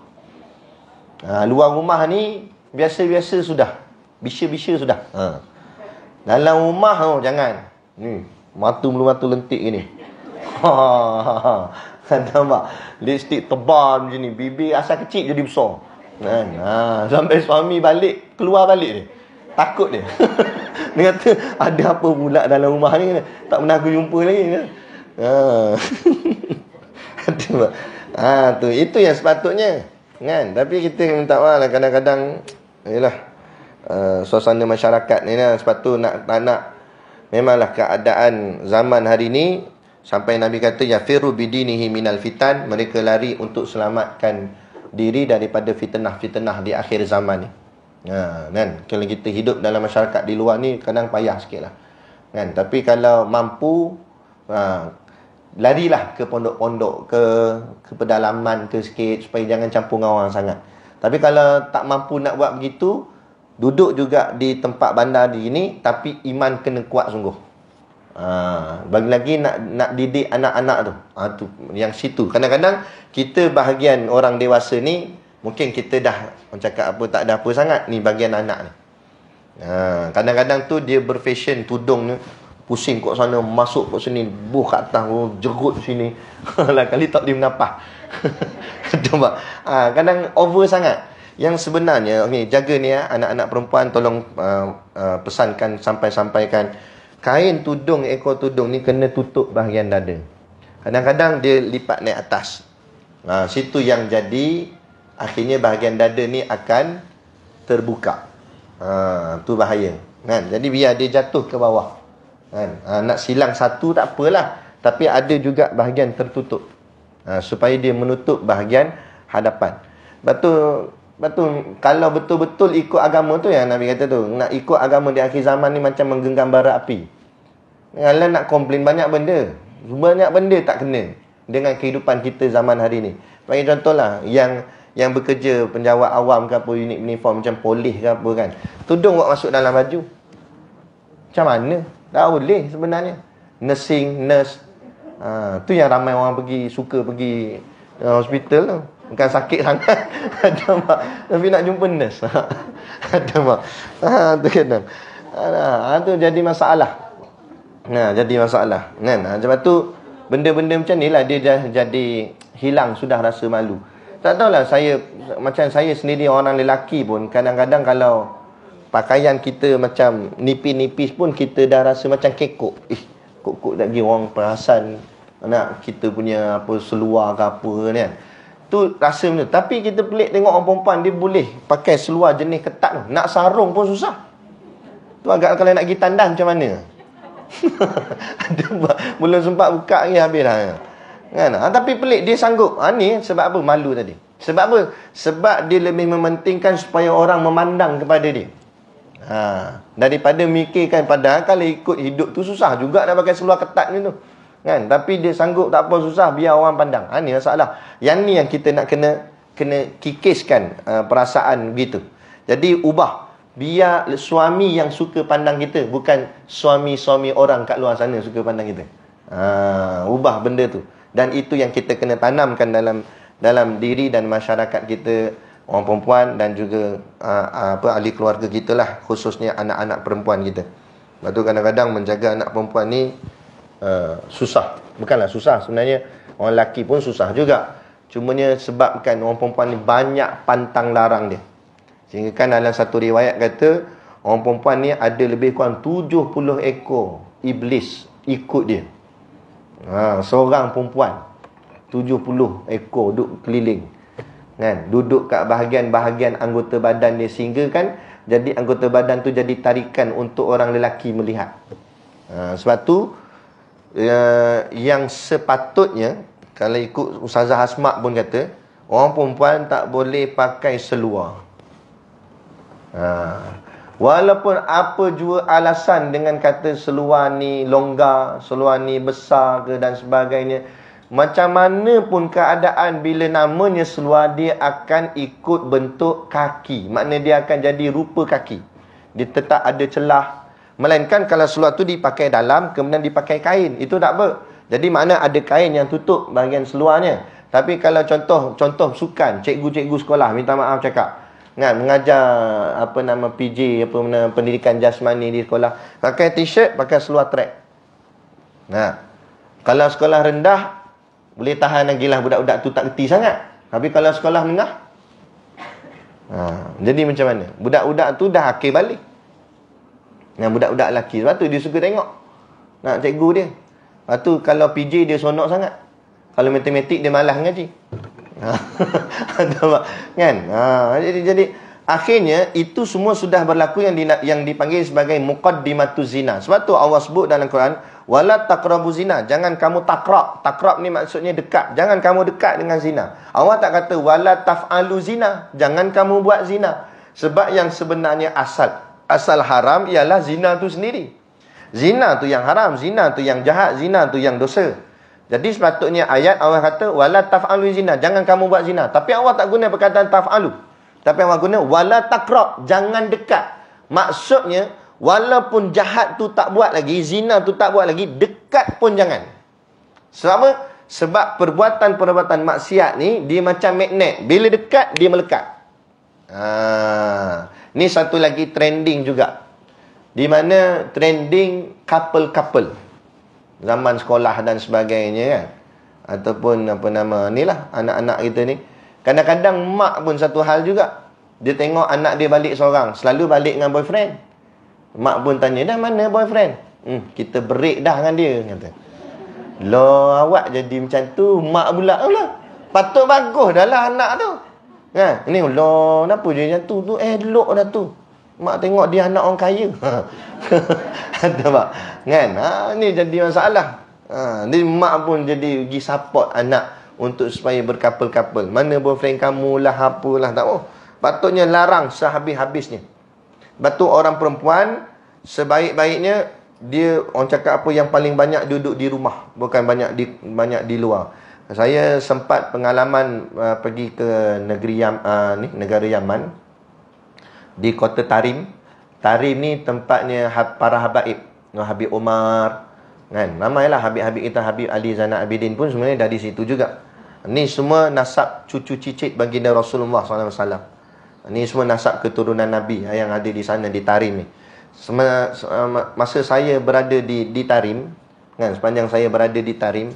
Luar rumah ni biasa-biasa sudah. Bisa-bisa sudah. Dalam rumah jangan. Ni, matu lentik gini. Nampak? Lipstick tebal macam ni. Bibir asal kecil jadi besar. Sampai suami keluar balik dia. Takut dia. Dia kata, ada apa pula dalam rumah ni? Tak pernah aku jumpa lagi. Itu yang sepatutnya. Kan? Tapi kita minta maaf lah kadang-kadang. Yalah. Suasana masyarakat ni lah. Sebab tu nak memanglah keadaan zaman hari ni. Sampai Nabi kata, yafiru bidinihi minal fitan. Mereka lari untuk selamatkan diri daripada fitnah-fitnah di akhir zaman ni. Kan? Kalau kita hidup dalam masyarakat di luar ni, kadang payah sikit lah. Kan? Tapi kalau mampu, larilah ke pondok-pondok, ke pedalaman ke sikit, supaya jangan campur dengan orang sangat. Tapi kalau tak mampu nak buat begitu, duduk juga di tempat bandar di ini, tapi iman kena kuat sungguh. Bagi lagi nak didik anak-anak tu, yang situ. Kadang-kadang kita bahagian orang dewasa ni, mungkin kita dah cakap apa tak ada apa sangat, ni bagian anak ni. Kadang-kadang tu dia berfashion tudung ni, pusing kat sana, masuk kat sini, buh kat atas, jerut sini. Lah kali tak dia menapah. Kadang over sangat. Yang sebenarnya, jaga ni anak-anak perempuan, tolong pesankan, sampaikan. Kain tudung, ekor tudung ni kena tutup bahagian dada. Kadang-kadang dia lipat naik atas. Situ yang jadi, akhirnya bahagian dada ni akan terbuka. Tu bahaya. Kan? Jadi biar dia jatuh ke bawah. Kan? Nak silang satu tak apalah. Tapi ada juga bahagian tertutup. Supaya dia menutup bahagian hadapan. Betul, kalau betul-betul ikut agama tu yang Nabi kata tu, nak ikut agama di akhir zaman ni macam menggenggam bara api. Kalau nak komplain banyak benda, tak kena dengan kehidupan kita zaman hari ni. Bagi contohlah, yang bekerja penjawat awam ke apa, unit uniform macam polis ke apa kan, tudung buat masuk dalam baju. Macam mana? Tak boleh sebenarnya. Nurse. Tu yang ramai orang suka pergi hospital tu. Bukan sakit sangat. Tapi nak jumpa nurse. Tu kadang. Tu jadi masalah. Jadi masalah. Sebab tu benda-benda macam ni lah dia jadi hilang sudah rasa malu. Tak tahulah macam saya sendiri orang lelaki pun kadang-kadang kalau pakaian kita macam nipis-nipis pun kita dah rasa macam kekok. Kok lagi orang perasan nak kita punya apa seluar ke apa kan. Tu rasa macam tu. Tapi kita pelik tengok orang perempuan dia boleh pakai seluar jenis ketat tu. Nak sarung pun susah. Tu agak kalau nak pergi tandas macam mana? Belum sempat buka lagi habis dah. Kan? Tapi pelik dia sanggup. Ni sebab apa? Malu tadi. Sebab apa? Sebab dia lebih mementingkan supaya orang memandang kepada dia. Daripada mikirkan, padahal kalau ikut hidup tu susah juga nak pakai seluar ketat ni tu. Kan? Tapi dia sanggup tak apa susah biar orang pandang. Ni masalah. Yang ni yang kita nak kena kikiskan perasaan begitu. Jadi ubah. Biar suami yang suka pandang kita, bukan suami-suami orang kat luar sana suka pandang kita. Ubah benda tu. Dan itu yang kita kena tanamkan dalam diri dan masyarakat kita, orang perempuan dan juga ahli keluarga kita lah, khususnya anak-anak perempuan kita. Sebab tu kadang-kadang menjaga anak perempuan ni susah. Bukanlah susah, sebenarnya orang lelaki pun susah juga. Cumanya sebabkan orang perempuan ni banyak pantang larang dia. Sehingga kan dalam satu riwayat kata, orang perempuan ni ada lebih kurang 70 ekor iblis ikut dia. Seorang perempuan 70 ekor duduk keliling. Kan? Duduk kat bahagian-bahagian anggota badan dia, sehingga kan jadi anggota badan tu jadi tarikan untuk orang lelaki melihat. Sebab tu yang sepatutnya, kalau ikut Ustazah Asma' pun kata, orang perempuan tak boleh pakai seluar. Walaupun apa jua alasan dengan kata seluar ni longgar, seluar ni besar ke dan sebagainya, macam mana pun keadaan, bila namanya seluar, dia akan ikut bentuk kaki. Maknanya dia akan jadi rupa kaki. Dia tetap ada celah. Melainkan kalau seluar tu dipakai dalam, kemudian dipakai kain, itu tak apa. Jadi makna ada kain yang tutup bahagian seluarnya. Tapi kalau contoh sukan, cikgu-cikgu sekolah, minta maaf cakap, kan, mengajar PJ, pendidikan jasmani di sekolah, pakai t-shirt, pakai seluar track. Kalau sekolah rendah, boleh tahan lagi lah, budak-budak tu tak reti sangat. Tapi kalau sekolah menengah, jadi macam mana? Budak-budak tu dah akil balik. Budak-budak lelaki, sebab tu dia suka tengok cikgu dia. Lepas tu kalau PJ dia sonok sangat, kalau matematik dia malas ngaji. Kan? Jadi akhirnya itu semua sudah berlaku yang dipanggil sebagai muqaddimatuz zina. Sebab tu Allah sebut dalam Quran, wala taqrabu zina, jangan kamu takrab. Takrab ni maksudnya dekat. Jangan kamu dekat dengan zina. Allah tak kata wala taf'alu zina, jangan kamu buat zina. Sebab yang sebenarnya asal haram ialah zina tu sendiri. Zina tu yang haram, zina tu yang jahat, zina tu yang dosa. Jadi sepatutnya ayat Allah kata wala taf'alu zina, jangan kamu buat zina. Tapi Allah tak guna perkataan taf'alu. Tapi Allah guna wala taqrab, jangan dekat. Maksudnya walaupun jahat tu tak buat lagi, zina tu tak buat lagi, dekat pun jangan. Sebab apa? Sebab perbuatan-perbuatan maksiat ni dia macam magnet, bila dekat dia melekat. Ni satu lagi trending juga, di mana trending couple-couple zaman sekolah dan sebagainya kan, ataupun ni lah anak-anak kita ni. Kadang-kadang mak pun satu hal juga, dia tengok anak dia balik seorang, selalu balik dengan boyfriend. Mak pun tanya, dah mana boyfriend? Kita break dah dengan dia, kata. Loh, awak jadi macam tu, mak pula patut bagus dah lah anak tu. Ni loh, kenapa dia macam tu? Elok dah tu. Mak tengok dia anak orang kaya. Ada tak? Kan? Ni jadi masalah. Ni mak pun jadi pergi support anak untuk supaya berkapal-kapal. Mana boyfriend kamu lah, apalah, tak mau. Patutnya larang sehabis-habisnya. Batu orang perempuan sebaik-baiknya dia, orang cakap apa, yang paling banyak duduk di rumah, bukan banyak di luar. Saya sempat pengalaman pergi ke negara Yaman, di kota Tarim. Tarim ni tempatnya para habaib, Habib Umar, kan, ramailah habib-habib kita, Habib Ali Zainal Abidin pun sebenarnya dari situ juga. Ni semua nasab cucu cicit baginda Rasulullah SAW. Ni semua nasab keturunan Nabi yang ada di sana, di Tarim ni. Masa saya berada di Tarim, kan, sepanjang saya berada di Tarim,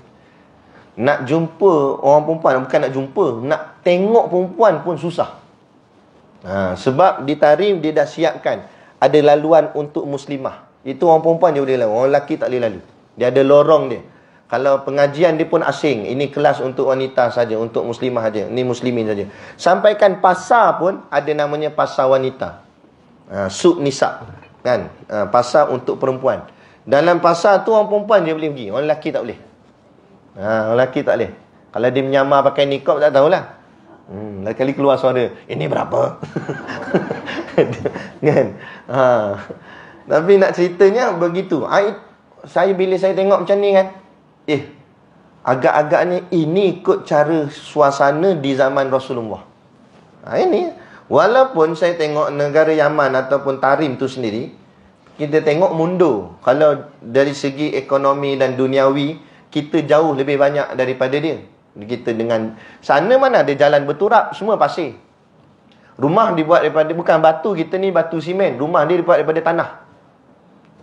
nak jumpa orang perempuan, bukan nak jumpa, nak tengok perempuan pun susah. Sebab di Tarim dia dah siapkan ada laluan untuk muslimah. Itu orang perempuan je boleh lalu, orang lelaki tak boleh lalu. Dia ada lorong dia. Kalau pengajian dia pun asing, ini kelas untuk wanita saja, untuk muslimah saja, ni muslimin saja. Sampaikan pasar pun ada namanya pasar wanita, suq nisa, kan, pasar untuk perempuan. Dalam pasar tu orang perempuan je boleh pergi, orang lelaki tak boleh. Orang lelaki tak boleh. Kalau dia menyamar pakai niqab, tak tahulah. Kali keluar suara, ini berapa? Kan? Tapi nak ceritanya begitu. Saya bila saya tengok macam ni kan, agak-agaknya ini ikut cara suasana di zaman Rasulullah. Ini walaupun saya tengok negara Yaman ataupun Tarim tu sendiri, kita tengok mundur. Kalau dari segi ekonomi dan duniawi, kita jauh lebih banyak daripada dia. Kita dengan sana mana ada jalan berturap, semua pasir. Rumah dibuat daripada, bukan batu, kita ni batu simen. Rumah dia dibuat daripada tanah.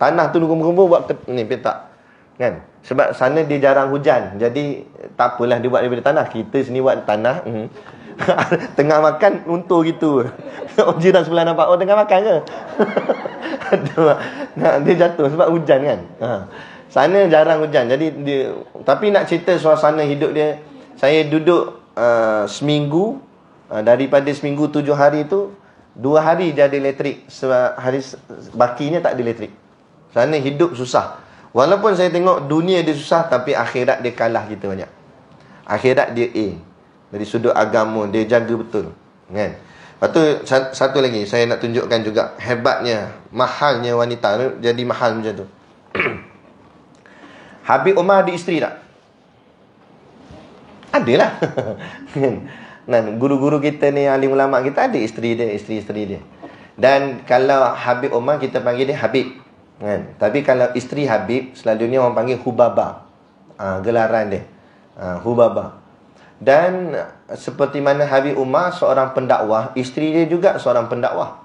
Tanah tu kumpul-kumpul buat ni petak. Kan? Sebab sana dia jarang hujan. Jadi tak apalah dia buat daripada tanah. Kita sini buat tanah. Tengah makan untur gitu. Jiran sebelah nampak, oh tengah makan ke? Dia jatuh sebab hujan kan. Sana jarang hujan. Jadi dia, tapi nak cerita suasana hidup dia, saya duduk seminggu, daripada seminggu 7 hari tu 2 hari dia ada elektrik. Sebab hari bakinya tak ada elektrik. Sana hidup susah. Walaupun saya tengok dunia dia susah, tapi akhirat dia kalah kita banyak. Akhirat dia dari sudut agama dia jaga betul, kan? Lepas tu satu lagi saya nak tunjukkan juga hebatnya, mahalnya wanita. Jadi mahal macam tu. Habib Umar ada isteri tak? Adalah. Nah, guru-guru kita ni, alim ulama kita ada isteri dia, isteri-isteri dia. Dan kalau Habib Umar kita panggil dia Habib, kan? Tapi kalau isteri Habib, selalunya orang panggil Hubaba. Gelaran dia. Hubaba. Dan seperti mana Habib Umar seorang pendakwah, isteri dia juga seorang pendakwah.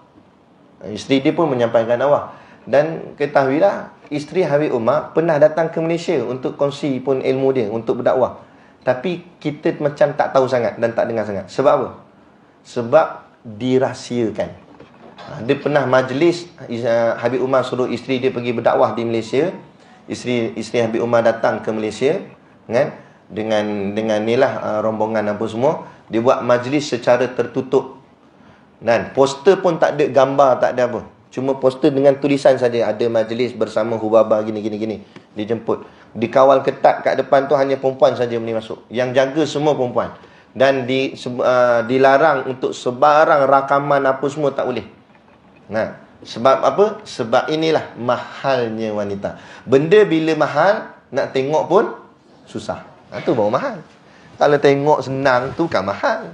Isteri dia pun menyampaikan dakwah. Dan ketahuilah, isteri Habib Umar pernah datang ke Malaysia untuk kongsi pun ilmu dia, untuk berdakwah. Tapi kita macam tak tahu sangat dan tak dengar sangat. Sebab apa? Sebab dirahsiakan. Dia pernah majlis, Habib Umar suruh isteri dia pergi berdakwah di Malaysia. Isteri Habib Umar datang ke Malaysia, kan? Dengan nilah rombongan apa semua. Dia buat majlis secara tertutup. Dan poster pun tak ada gambar, tak ada apa. Cuma poster dengan tulisan saja, ada majlis bersama Hubaba gini. Dijemput. Dikawal ketat kat depan tu hanya perempuan saja boleh masuk. Yang jaga semua perempuan. Dan dilarang untuk sebarang rakaman apa semua tak boleh. Nah, sebab apa? Sebab inilah mahalnya wanita. Benda bila mahal, nak tengok pun susah. Itu baru mahal. Kalau tengok senang tu kan mahal.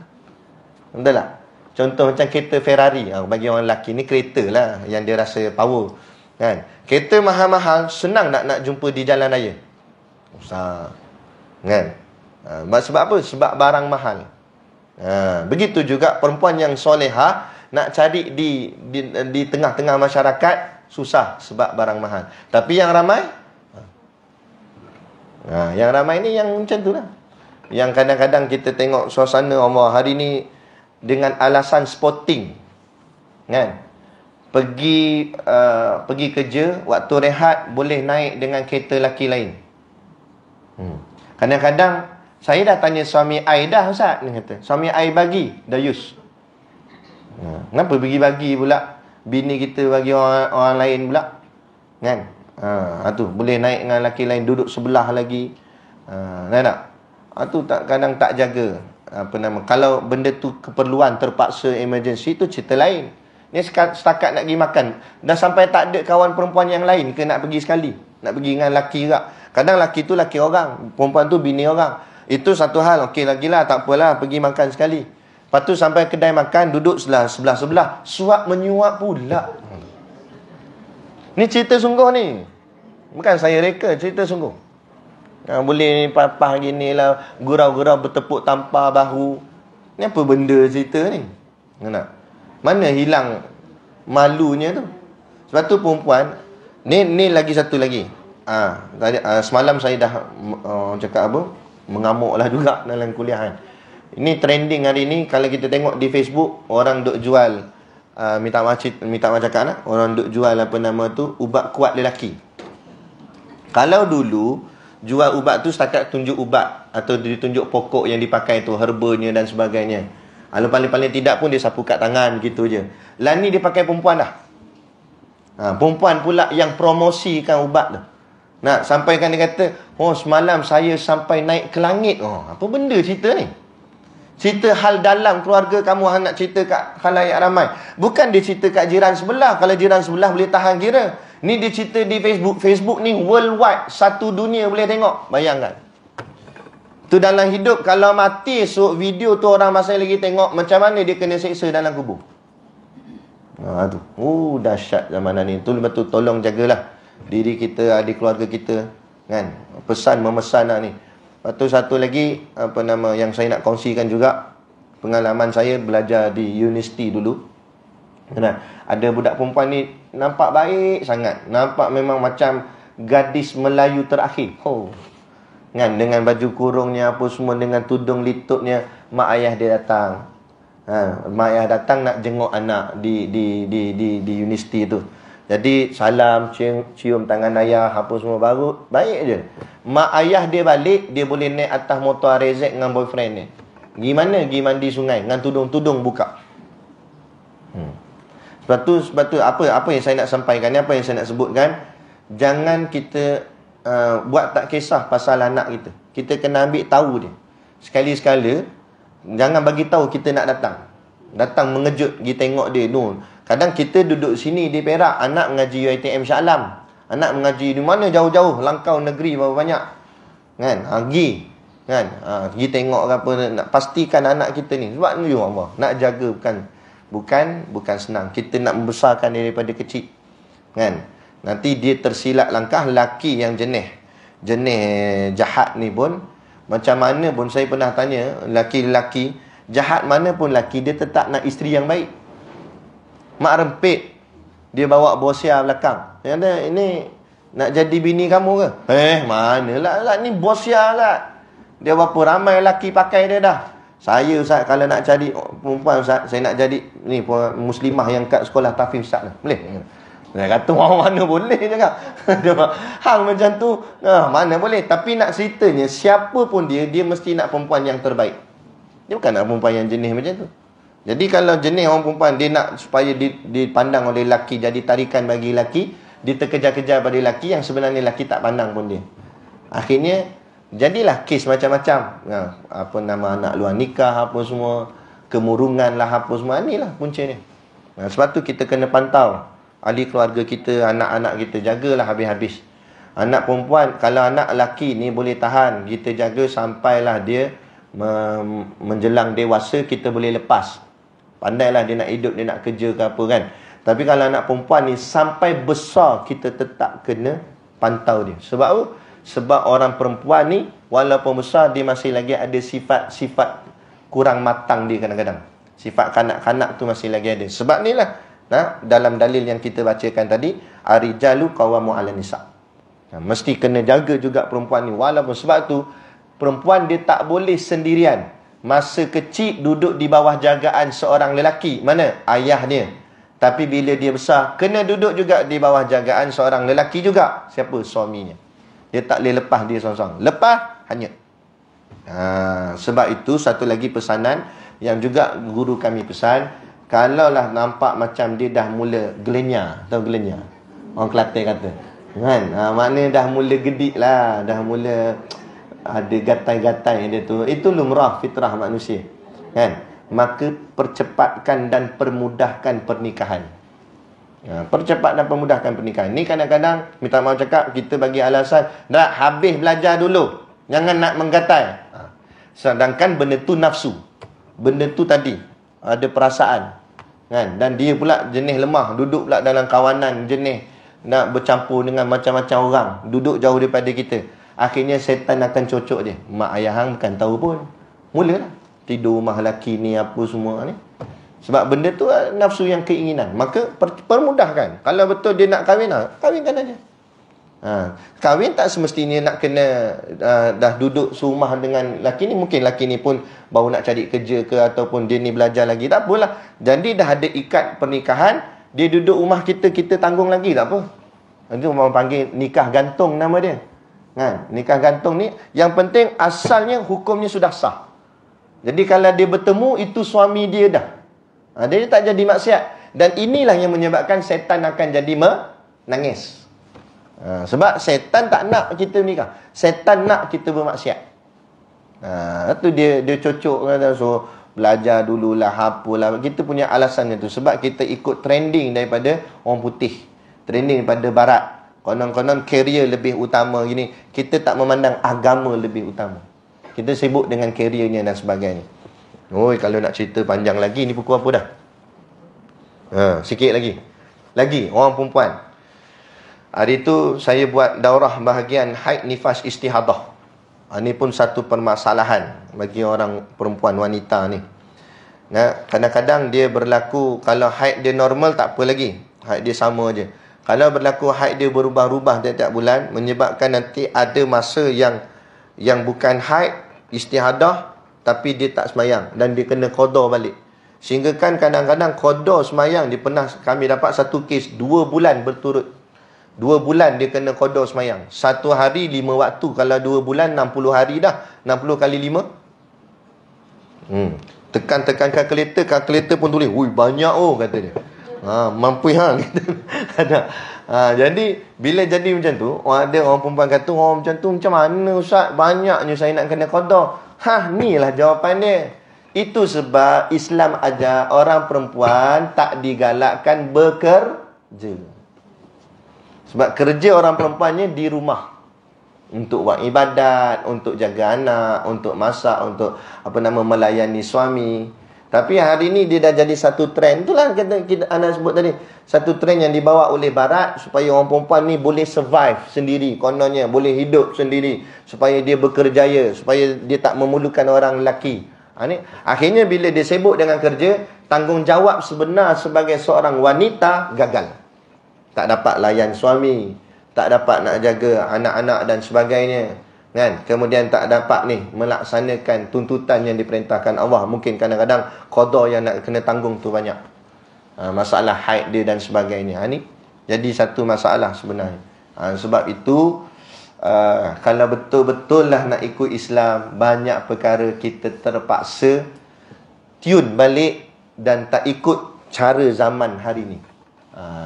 Betul tak? Contoh macam kereta Ferrari. Bagi orang lelaki ni kereta lah yang dia rasa power, kan? Kereta mahal-mahal, senang nak jumpa di jalan raya? Susah, kan? Sebab apa? Sebab barang mahal. Begitu juga perempuan yang solehah, nak cari di tengah-tengah masyarakat susah sebab barang mahal. Tapi yang ramai, yang ramai ni yang macam tu lah. Yang kadang-kadang kita tengok suasana Allah hari ni dengan alasan sporting, kan? Pergi kerja, waktu rehat boleh naik dengan kereta lelaki lain. Kadang-kadang saya dah tanya suami I dah, Ustaz, dia kata, suami I bagi, dah use. Kenapa bagi pula? Bini kita bagi orang lain pula, kan? Tu boleh naik dengan lelaki lain, duduk sebelah lagi. Tak? Tu kadang tak jaga. Kalau benda tu keperluan terpaksa emergency, tu cerita lain. Ni setakat nak pergi makan, dah sampai tak ada kawan perempuan yang lain ke nak pergi sekali, nak pergi dengan lelaki juga. Kadang lelaki tu lelaki orang, perempuan tu bini orang. Itu satu hal, okey lagi lah, tak apalah, pergi makan sekali. Lepas tu sampai kedai makan, duduk sebelah-sebelah, suap menyuap pula. Ni cerita sungguh ni. Bukan saya reka, cerita sungguh. Boleh ni papah gini lah, gurau-gurau bertepuk tampar bahu. Ni apa benda cerita ni? Mana hilang malunya tu? Sebab tu perempuan, ni lagi satu lagi. Semalam saya dah cakap apa? Mengamuk lah juga dalam kuliah kan. Ini trending hari ni. Kalau kita tengok di Facebook, orang duk jual, minta maaf cakap lah, orang duk jual apa nama tu, ubat kuat lelaki. Kalau dulu jual ubat tu setakat tunjuk ubat atau ditunjuk pokok yang dipakai tu, herbanya dan sebagainya. Kalau paling-paling tidak pun dia sapu kat tangan gitu je. Lah ni dia pakai perempuan dah. Perempuan pula yang promosikan ubat tu. Nak sampaikan dia kata, oh semalam saya sampai naik ke langit. Apa benda cerita ni? Cerita hal dalam keluarga kamu nak cerita kat khalayak ramai. Bukan dia cerita kat jiran sebelah. Kalau jiran sebelah boleh tahan kira. Ni dia cerita di Facebook. Facebook ni worldwide, satu dunia boleh tengok. Bayangkan. Tu dalam hidup, kalau mati esok video tu orang masih lagi tengok, macam mana dia kena seksa dalam kubur. Tu. Dahsyat zamanan ni. Tu betul, tolong jagalah diri kita, adik keluarga kita, kan. Pesan memesan lah ni. Lepas tu satu lagi yang saya nak kongsikan juga, pengalaman saya belajar di universiti dulu. Ada budak perempuan ni nampak baik sangat, nampak memang macam gadis Melayu terakhir. Kan, dengan baju kurungnya apa semua, dengan tudung litupnya. Mak ayah dia datang. Mak ayah datang nak jenguk anak di universiti tu. Jadi salam, cium tangan ayah apa semua, baru baik je. Mak ayah dia balik, dia boleh naik atas motor RZ dengan boyfriend dia. Gimana? Pergi mandi sungai dengan tudung-tudung buka. Sebab tu apa yang saya nak sampaikan ni, apa yang saya nak sebutkan, jangan kita buat tak kisah pasal anak kita. Kita kena ambil tahu dia. Sekali-sekala jangan bagi tahu kita nak datang. Datang mengejut, pergi tengok dia. Kadang kita duduk sini di Perak, anak mengaji UiTM Shah Alam. Anak mengaji di mana jauh-jauh, Langkau negeri berapa banyak. Kan? Pergi. Kan? Pergi tengok ke apa, nak pastikan anak kita ni. Sebab ni Allah, nak jaga bukan senang. Kita nak membesarkan dia daripada kecil. Kan? Nanti dia tersilap langkah. Lelaki yang jenis jahat ni pun, macam mana pun saya pernah tanya lelaki-lelaki, jahat mana pun lelaki, dia tetap nak isteri yang baik. Mak rempit, dia bawa bosia belakang. Yang ada, ini nak jadi bini kamu ke? Manalah ni bosia lah. Dia berapa ramai lelaki pakai dia dah. Saya Ustaz, kalau nak cari perempuan Ustaz, saya nak jadi ni muslimah yang kat sekolah tahfiz Ustaz lah. Boleh? Dia kata mana boleh cakap. Hang macam tu, mana boleh. Tapi nak ceritanya, siapa pun dia mesti nak perempuan yang terbaik. Dia bukan nak perempuan yang jenis macam tu. Jadi kalau jenis orang perempuan, dia nak supaya dipandang oleh lelaki, jadi tarikan bagi lelaki, dia terkejar-kejar pada lelaki yang sebenarnya lelaki tak pandang pun dia. Akhirnya jadilah kes macam-macam. Anak luar nikah apa semua, kemurungan lah apa semua. Inilah puncanya. Sebab tu kita kena pantau ahli keluarga kita, anak-anak kita, jagalah habis-habis. Anak perempuan, kalau anak lelaki ni boleh tahan, kita jaga sampailah dia menjelang dewasa, kita boleh lepas. Pandailah dia nak hidup, dia nak kerja ke apa kan. Tapi kalau anak perempuan ni sampai besar, kita tetap kena pantau dia. Sebab apa? Sebab orang perempuan ni walaupun besar, dia masih lagi ada sifat-sifat kurang matang dia kadang-kadang. Sifat kanak-kanak tu masih lagi ada. Sebab ni lah, dalam dalil yang kita bacakan tadi, ar-rijalu qawwamu 'alan nisa. Mesti kena jaga juga perempuan ni. Walaupun sebab tu perempuan dia tak boleh sendirian. Masa kecil duduk di bawah jagaan seorang lelaki. Mana? Ayah dia. Tapi bila dia besar, kena duduk juga di bawah jagaan seorang lelaki juga. Siapa? Suaminya. Dia tak boleh lepas dia seorang-seorang. Lepas, hanyut. Sebab itu satu lagi pesanan yang juga guru kami pesan, kalaulah nampak macam dia dah mula gelenyar. Tahu gelenyar? Orang Kelantan kata. Kan? Maknanya dah mula gedik lah. Dah mula ada gatai-gatai dia tu. Itu lumrah fitrah manusia. Kan? Maka percepatkan dan permudahkan pernikahan. Percepat dan permudahkan pernikahan. Ni kadang-kadang, minta maaf cakap, kita bagi alasan, dah habis belajar dulu. Jangan nak menggatai. Sedangkan benda tu nafsu. Benda tu tadi ada perasaan. Kan? Dan dia pula jenis lemah. Duduk pula dalam kawanan jenis nak bercampur dengan macam-macam orang. Duduk jauh daripada kita. Akhirnya setan akan cocok dia. Mak ayah hang bukan tahu pun. Mulalah tidur rumah lelaki ni apa semua ni. Sebab benda tu nafsu yang keinginan. Maka permudahkan. Kalau betul dia nak kahwin, kahwinkan aja. Kahwin tak semestinya nak kena dah duduk serumah dengan lelaki ni. Mungkin lelaki ni pun baru nak cari kerja ke, ataupun dia ni belajar lagi. Tak apalah. Jadi dah ada ikat pernikahan. Dia duduk rumah kita, kita tanggung lagi. Tak apa. Itu orang panggil nikah gantung nama dia. Kan? Nikah gantung ni, yang penting asalnya hukumnya sudah sah. Jadi kalau dia bertemu, itu suami dia dah. Dia tak jadi maksiat. Dan inilah yang menyebabkan setan akan jadi menangis. Sebab setan tak nak kita nikah. Setan nak kita bermaksiat. Itu dia cocok kata, so belajar dululah, apalah. Kita punya alasan itu. Sebab kita ikut trending daripada orang putih. Training pada barat. Konon-konon career lebih utama gini. Kita tak memandang agama lebih utama. Kita sibuk dengan careernya dan sebagainya. Oi, kalau nak cerita panjang lagi, ni pukul apa dah? Sikit lagi. Lagi, orang perempuan. Hari tu saya buat daurah bahagian haid, nifas, istihadah. Ini pun satu permasalahan bagi orang perempuan, wanita ni. Nah, kadang-kadang dia berlaku, kalau haid dia normal tak apa lagi. Haid dia sama je. Kalau berlaku haid dia berubah-ubah tiap-tiap bulan, menyebabkan nanti ada masa yang bukan haid, istihadah, tapi dia tak semayang dan dia kena qada balik. Sehingga kan kadang-kadang qada semayang, dia pernah kami dapat satu kes 2 bulan berturut. 2 bulan dia kena qada semayang. 1 hari 5 waktu. Kalau 2 bulan 60 hari dah. 60 kali 5. Tekan-tekan kalkulator pun tulis. Ui, banyak kata dia. Mampu hang. Jadi bila jadi macam tu, ada orang perempuan kata, orang macam tu macam mana Ustaz? Banyaknya saya nak kena qada. Inilah jawapan dia. Itu sebab Islam ajar orang perempuan tak digalakkan bekerja. Sebab kerja orang perempuannya di rumah. Untuk buat ibadat, untuk jaga anak, untuk masak, untuk melayani suami. Tapi hari ni dia dah jadi satu trend. Itulah kita anak sebut tadi. Satu trend yang dibawa oleh barat supaya orang perempuan ni boleh survive sendiri. Kononnya boleh hidup sendiri. Supaya dia berkerjaya. Supaya dia tak memerlukan orang lelaki. Akhirnya bila dia sibuk dengan kerja, tanggungjawab sebenar sebagai seorang wanita gagal. Tak dapat layan suami, tak dapat nak jaga anak-anak dan sebagainya, kan? Kemudian tak dapat melaksanakan tuntutan yang diperintahkan Allah. Mungkin kadang-kadang qada yang nak kena tanggung tu banyak. Masalah haid dia dan sebagainya. Ni jadi satu masalah sebenarnya. Sebab itu kalau betul-betul lah nak ikut Islam, banyak perkara kita terpaksa tune balik dan tak ikut cara zaman hari ni.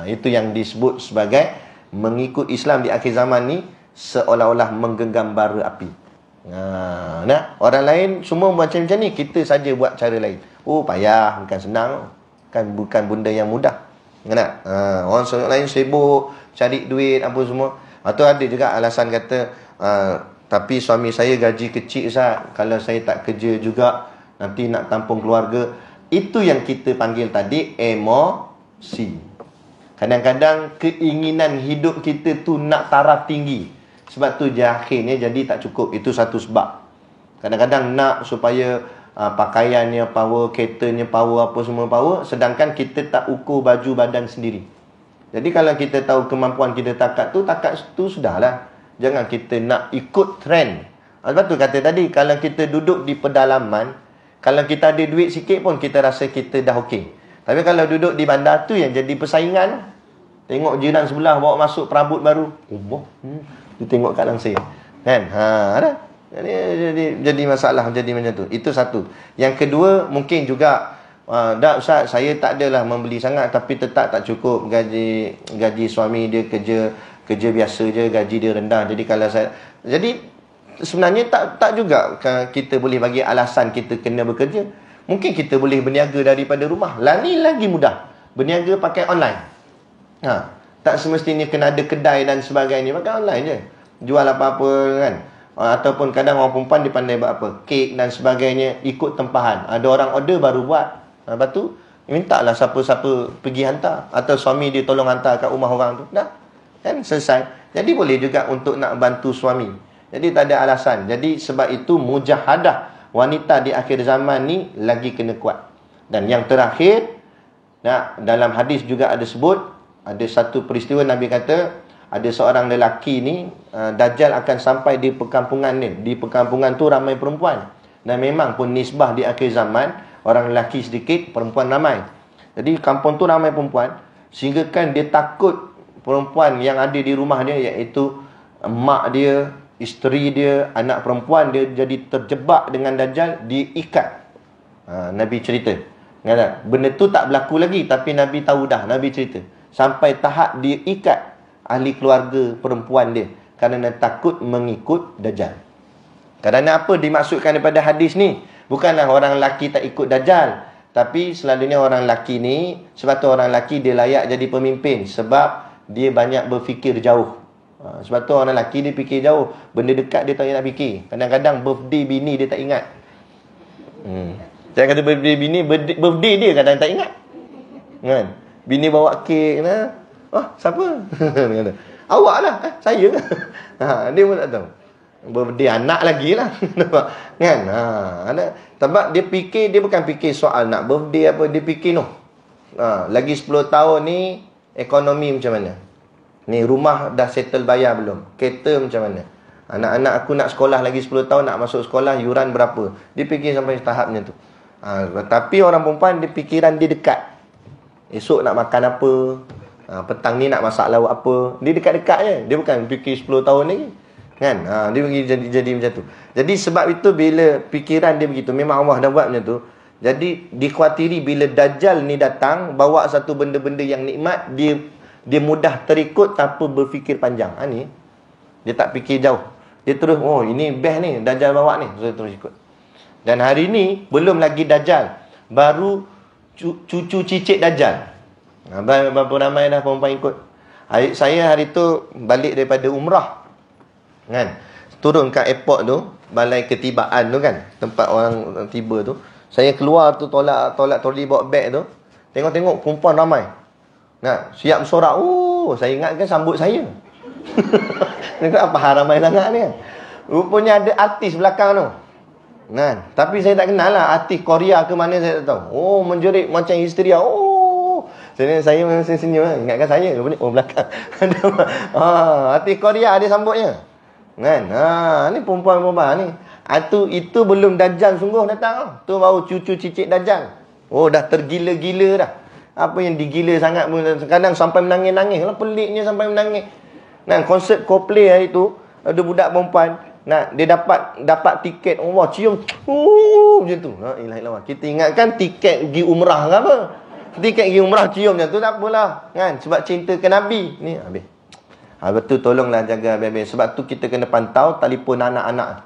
Itu yang disebut sebagai mengikut Islam di akhir zaman ni seolah-olah menggenggam bara api. Orang lain semua macam ni, kita saja buat cara lain. Payah, bukan senang, bukan benda yang mudah. Orang lain sibuk cari duit apa semua. Atau ada juga alasan kata, tapi suami saya gaji kecil Ustaz, kalau saya tak kerja juga nanti nak tampung keluarga. Itu yang kita panggil tadi emosi. Kadang-kadang keinginan hidup kita tu nak taraf tinggi. Sebab tu akhirnya jadi tak cukup. Itu satu sebab. Kadang-kadang nak supaya pakaiannya power, keretanya power, apa semua power, sedangkan kita tak ukur baju badan sendiri. Jadi kalau kita tahu kemampuan kita takat tu sudahlah. Jangan kita nak ikut trend. Sebab tu kata tadi, kalau kita duduk di pedalaman, kalau kita ada duit sikit pun kita rasa kita dah okey. Tapi kalau duduk di bandar tu yang jadi persaingan. Tengok jiran sebelah bawa masuk perabot baru. Dia tengok kat langsir. Kan? Ada. Jadi masalah jadi macam tu. Itu satu. Yang kedua, mungkin juga dah Ustaz, saya tak adalah membeli sangat tapi tetap tak cukup gaji suami dia kerja biasa je, gaji dia rendah. Jadi kalau sebenarnya tak juga kita boleh bagi alasan kita kena bekerja. Mungkin kita boleh berniaga daripada rumah. Ni lagi mudah. Berniaga pakai online. Tak semestinya kena ada kedai dan sebagainya. Pakai online je. Jual apa-apa kan. Ataupun kadang orang perempuan dia pandai buat apa, kek dan sebagainya, ikut tempahan. Ada orang order baru buat. Lepas tu mintalah siapa-siapa pergi hantar, atau suami dia tolong hantar kat rumah orang tu. Dah. Kan selesai. Jadi boleh juga untuk nak bantu suami. Jadi tak ada alasan. Jadi sebab itu mujahadah wanita di akhir zaman ni lagi kena kuat. Dan yang terakhir, dalam hadis juga ada sebut, ada satu peristiwa Nabi kata, ada seorang lelaki ni, Dajjal akan sampai di perkampungan ni. Di perkampungan tu ramai perempuan. Dan memang pun nisbah di akhir zaman, orang lelaki sedikit, perempuan ramai. Jadi kampung tu ramai perempuan, sehingga kan dia takut perempuan yang ada di rumah dia, iaitu mak dia, isteri dia, anak perempuan dia jadi terjebak dengan Dajjal, diikat. Nabi cerita. Benda tu tak berlaku lagi, tapi Nabi tahu dah, Nabi cerita. Sampai tahap dia ikat ahli keluarga perempuan dia kerana takut mengikut Dajjal. Kerana apa dimaksudkan daripada hadis ni? Bukanlah orang lelaki tak ikut Dajjal, tapi selalunya orang lelaki ni, sebab tu orang lelaki dia layak jadi pemimpin, sebab dia banyak berfikir jauh. Sebab tu orang lelaki dia fikir jauh. Benda dekat dia tak nak fikir. Kadang-kadang birthday bini dia tak ingat. Saya kata birthday bini, birthday dia kadang tak ingat. Kan? Bini bawa kek nah. Siapa? Dia kata, awak lah, saya. Dia pun tak tahu. Birthday anak lagi lah. Kan? Sebab dia fikir, dia bukan fikir soal nak birthday apa, dia fikir lagi 10 tahun ni ekonomi macam mana? Ni rumah dah settle bayar belum? Kereta macam mana? Anak-anak aku nak sekolah lagi 10 tahun, nak masuk sekolah, yuran berapa? Dia fikir sampai tahapnya tu. Tapi orang perempuan, dia fikiran dia dekat. Esok nak makan apa? Petang ni nak masak lauk apa? Dia dekat-dekat je. Dia bukan fikir 10 tahun lagi. Kan? Dia jadi macam tu. Jadi sebab itu bila fikiran dia begitu, memang Allah dah buat macam tu. Jadi dikhawatiri bila Dajjal ni datang, bawa satu benda-benda yang nikmat, dia mudah terikut tanpa berfikir panjang. Ni dia tak fikir jauh. Dia terus, ini best ni Dajjal bawa ni, so terus ikut. Dan hari ni belum lagi Dajjal, baru cucu cicit Dajjal. Berapa ramai dah perempuan ikut. Saya hari tu balik daripada umrah, kan, turun kat airport tu, balai ketibaan tu kan, tempat orang tiba tu. Saya keluar tu, tolak troli bawa beg tu, tengok perempuan ramai. Nah, siap bersorak. Saya ingat kan sambut saya. Apa ramai sangat ni kan? Rupanya ada artis belakang tu. Nah, tapi saya tak kenal lah. Artis Korea ke mana saya tak tahu. Menjerit macam histeria. Saya memang senyum. Ingatkan saya. Belakang. Artis Korea dia sambutnya. Kan? Ni perempuan-perempuan ni. Itu belum Dajjal sungguh datang. Tu baru cucu cicit Dajjal. Dah tergila-gila dah. Apa yang digila sangat pun, kadang sampai menangis-nangis lah, peliknya sampai menangis. Nah, konsert Coldplay hari tu, ada budak perempuan, dia dapat tiket, cium, macam tu. La ilaha illallah. Kita ingatkan tiket pergi umrah ke apa? Tiket pergi umrah cium macam tu, tak apalah, kan? Sebab cinta ke Nabi. Ni habis. Betul, tolonglah jaga habis-habis. Sebab tu kita kena pantau telefon anak-anak.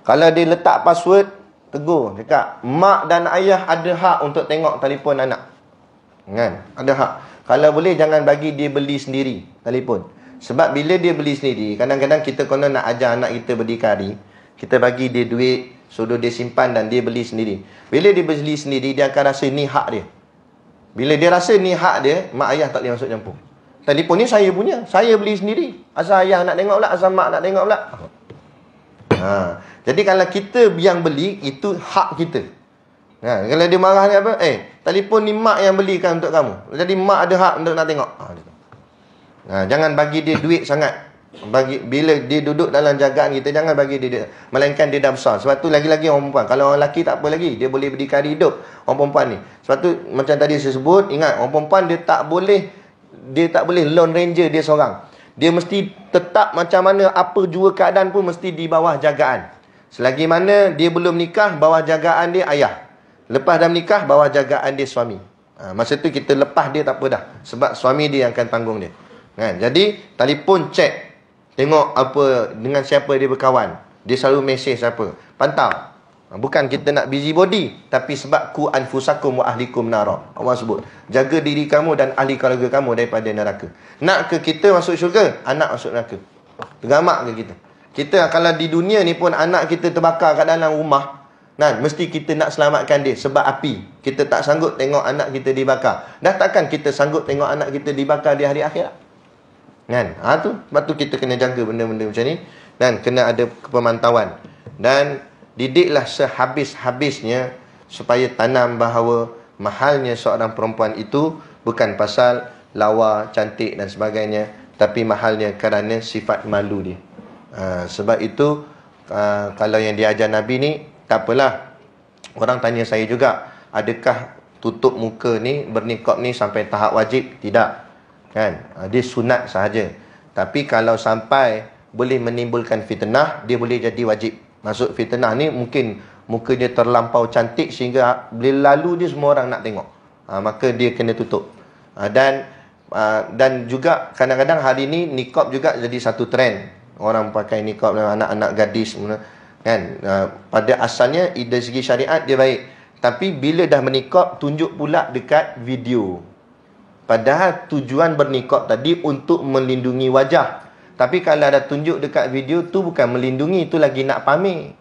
Kalau dia letak password, tegur, cakap, mak dan ayah ada hak untuk tengok telefon anak. Kan? Ada hak. Kalau boleh jangan bagi dia beli sendiri telefon. Sebab bila dia beli sendiri, kadang-kadang kita kena nak ajar anak kita berdikari, kita bagi dia duit, suruh dia simpan dan dia beli sendiri. Bila dia beli sendiri, dia akan rasa ni hak dia. Bila dia rasa ni hak dia, mak ayah tak boleh masuk campur. Telefon ni saya punya, saya beli sendiri. Asal ayah nak tengok pula, asal mak nak tengok pula. Jadi kalau kita yang beli, itu hak kita. Kalau dia marah ni apa? Telefon ni mak yang belikan untuk kamu. Jadi mak ada hak untuk nak tengok. Jangan bagi dia duit sangat. Bila dia duduk dalam jagaan kita, jangan bagi dia duit. Melainkan dia dah besar. Sebab tu lagi-lagi orang perempuan. Kalau orang lelaki tak apa lagi, dia boleh berdikari hidup. Orang perempuan ni. Sebab tu macam tadi saya sebut, ingat orang perempuan dia tak boleh lone ranger dia seorang. Dia mesti tetap macam mana, apa jua keadaan pun mesti di bawah jagaan. Selagi mana dia belum nikah, bawah jagaan dia ayah. Lepas dah menikah, bawah jagaan dia suami. Masa tu kita lepas dia tak apa dah. Sebab suami dia yang akan tanggung dia. Kan? Jadi, telefon cek. Tengok apa, dengan siapa dia berkawan. Dia selalu mesej siapa. Pantau. Bukan kita nak busybody. Tapi sebab ku anfusakum wa ahlikum nara. Allah sebut. Jaga diri kamu dan ahli keluarga kamu daripada neraka. Nak ke kita masuk syurga? Anak masuk neraka. Tergamak ke kita? Kita kalau di dunia ni pun anak kita terbakar kat dalam rumah, mesti kita nak selamatkan dia sebab api. Kita tak sanggup tengok anak kita dibakar. Dah takkan kita sanggup tengok anak kita dibakar di hari akhirat. Kan? Sebab tu kita kena jaga benda-benda macam ni. Dan kena ada pemantauan. Dan didiklah sehabis-habisnya supaya tanam bahawa mahalnya seorang perempuan itu bukan pasal lawa, cantik dan sebagainya, tapi mahalnya kerana sifat malu dia. Sebab itu kalau yang diajar Nabi ni, tak apalah. Orang tanya saya juga, adakah tutup muka ni, bernikab ni sampai tahap wajib? Tidak. Kan? Dia sunat sahaja. Tapi kalau sampai boleh menimbulkan fitnah, dia boleh jadi wajib. Maksud fitnah ni mungkin muka dia terlampau cantik sehingga bila lalu dia semua orang nak tengok. Maka dia kena tutup. Dan juga kadang-kadang hari ni nikab juga jadi satu trend. Orang pakai nikab, anak-anak gadis kan. Pada asalnya dari segi syariat dia baik. Tapi bila dah menikab, tunjuk pula dekat video. Padahal tujuan bernikah tadi untuk melindungi wajah. Tapi kalau ada tunjuk dekat video tu bukan melindungi, tu lagi nak pamer.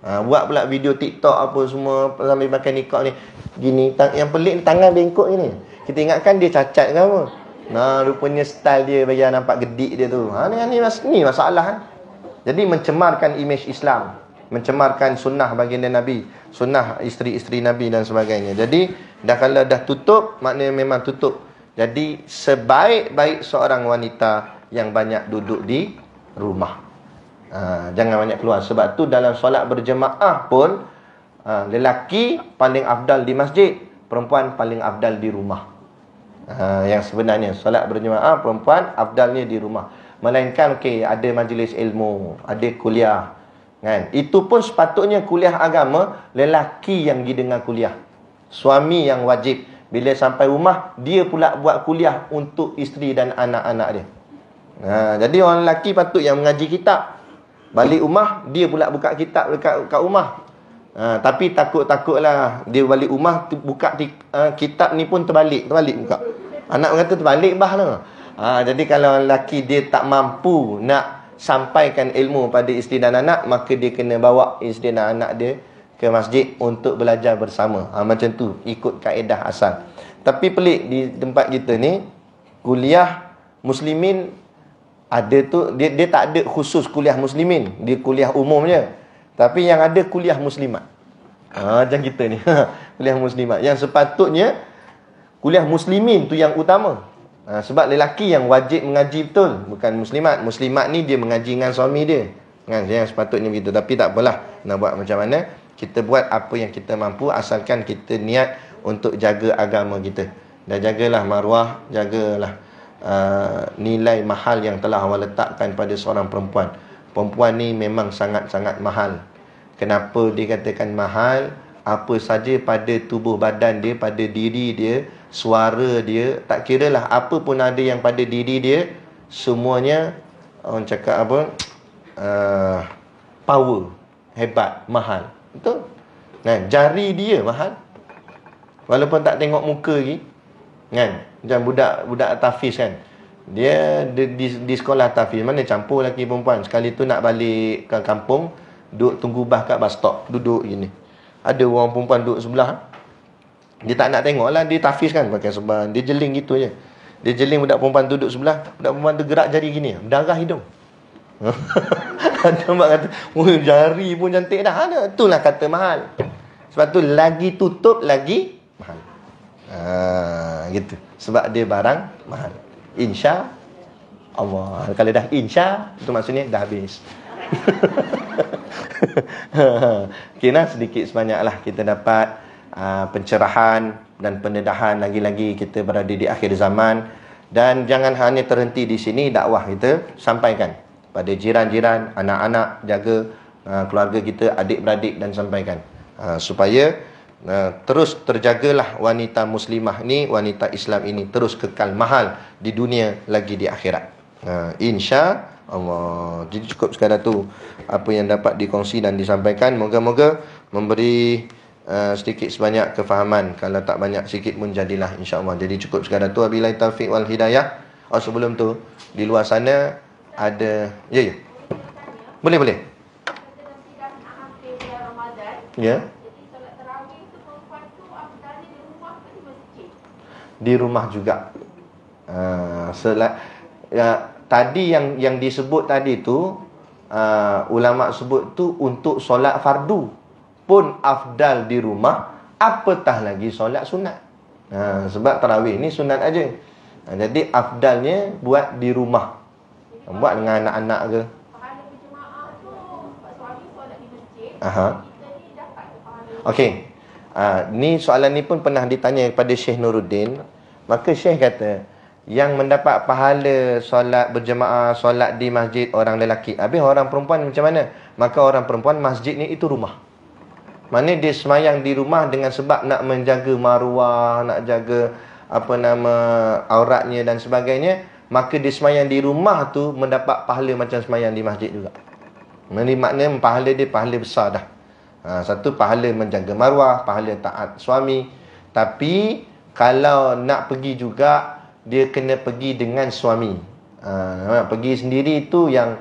Buat pula video TikTok apa semua sambil pakai nikah ni. Gini, yang pelik ni tangan bengkok ni. Kita ingatkan dia cacat ke apa. Nah, rupanya style dia bagi nampak gedik dia tu. Ni masalah kan. Jadi mencemarkan imej Islam, mencemarkan sunnah baginda Nabi, sunnah isteri-isteri Nabi dan sebagainya. Jadi kalau dah tutup, maknanya memang tutup. Jadi sebaik-baik seorang wanita yang banyak duduk di rumah. Jangan banyak keluar. Sebab tu dalam solat berjemaah pun lelaki paling afdal di masjid, perempuan paling afdal di rumah. Yang sebenarnya solat berjemaah perempuan afdalnya di rumah. Melainkan ada majlis ilmu, ada kuliah, kan? Itu pun sepatutnya kuliah agama lelaki yang pergi dengar kuliah. Suami yang wajib bila sampai rumah dia pula buat kuliah untuk isteri dan anak-anak dia. Jadi orang lelaki patut yang mengaji kitab. Balik rumah dia pula buka kitab dekat rumah. Tapi takutlah dia balik rumah buka kitab ni pun terbalik buka. Anak kata terbalik bah lah. Jadi kalau lelaki dia tak mampu nak sampaikan ilmu pada isteri dan anak, maka dia kena bawa isteri dan anak dia ke masjid untuk belajar bersama. Macam tu, ikut kaedah asal. Tapi pelik di tempat kita ni, kuliah muslimin ada tu, dia tak ada khusus kuliah muslimin, dia kuliah umum je. Tapi yang ada kuliah muslimat. Macam kita ni. Kuliah muslimat. Yang sepatutnya kuliah muslimin tu yang utama. Sebab lelaki yang wajib mengaji betul, bukan muslimat. Muslimat ni dia mengaji dengan suami dia, kan? Yang sepatutnya begitu. Tapi tak apalah, nak buat macam mana, kita buat apa yang kita mampu, asalkan kita niat untuk jaga agama kita. Dan jagalah maruah, jagalah nilai mahal yang telah Allah letakkan pada seorang perempuan. Perempuan ni memang sangat-sangat mahal. Kenapa dikatakan mahal? Apa saja pada tubuh badan dia, pada diri dia, suara dia, tak kira lah apa pun ada yang pada diri dia, semuanya orang cakap apa, power, hebat, mahal. Betul? Nah, jari dia mahal, walaupun tak tengok muka lagi, kan? Macam budak tafiz kan, dia di sekolah tafiz, mana campur lelaki perempuan. Sekali tu nak balik ke kampung, duduk tunggu bas kat bus stop, duduk gini. Ada orang perempuan duduk sebelah, dia tak nak tengok lah, dia tafiz kan, pakai serban, dia jeling gitu je. Dia jeling budak perempuan duduk sebelah, budak perempuan tu gerak jari gini, darah hidung. Ada mak kata, jari pun cantik dah. Itulah kata mahal. Sebab tu lagi tutup lagi mahal. Gitu. Sebab dia barang mahal. Insya Allah. Kalau dah insya, itu maksudnya dah habis. Kira sedikit sebanyaklah kita dapat pencerahan dan pendedahan. Lagi-lagi kita berada di akhir zaman. Dan jangan hanya terhenti di sini, dakwah kita sampaikan pada jiran-jiran, anak-anak, jaga keluarga kita, adik-beradik, dan sampaikan supaya terus terjagalah wanita muslimah ni, wanita Islam ini terus kekal mahal di dunia lagi di akhirat. Insya Allah. Jadi cukup sekadar tu apa yang dapat dikongsi dan disampaikan. Moga-moga memberi sedikit sebanyak kefahaman. Kalau tak banyak sikit pun jadilah, insya-Allah. Jadi cukup sekadar tu. Wabillahi taufiq wal hidayah. Sebelum tu, di luar sana ada boleh. Ya. Di rumah juga. Tadi yang disebut tadi tu, ulama sebut tu untuk solat fardu pun afdal di rumah, apatah lagi solat sunat. Sebab tarawih ni sunat aja. Jadi afdalnya buat di rumah. Buat dengan anak-anak ke. Pahala berjemaah tu suami solat di masjid. Jadi dapat pahala. Okey. Ni soalan ni pun pernah ditanya kepada Syekh Nuruddin. Maka Syekh kata, yang mendapat pahala solat berjemaah, solat di masjid orang lelaki. Habis orang perempuan macam mana? Maka orang perempuan masjidnya itu rumah. Maknanya dia semayang di rumah dengan sebab nak menjaga maruah, nak jaga auratnya dan sebagainya. Maka dia semayang di rumah tu mendapat pahala macam semayang di masjid juga. Maknanya pahala dia pahala besar dah. Satu, pahala menjaga maruah, pahala taat suami. Tapi kalau nak pergi juga, dia kena pergi dengan suami. Pergi sendiri itu yang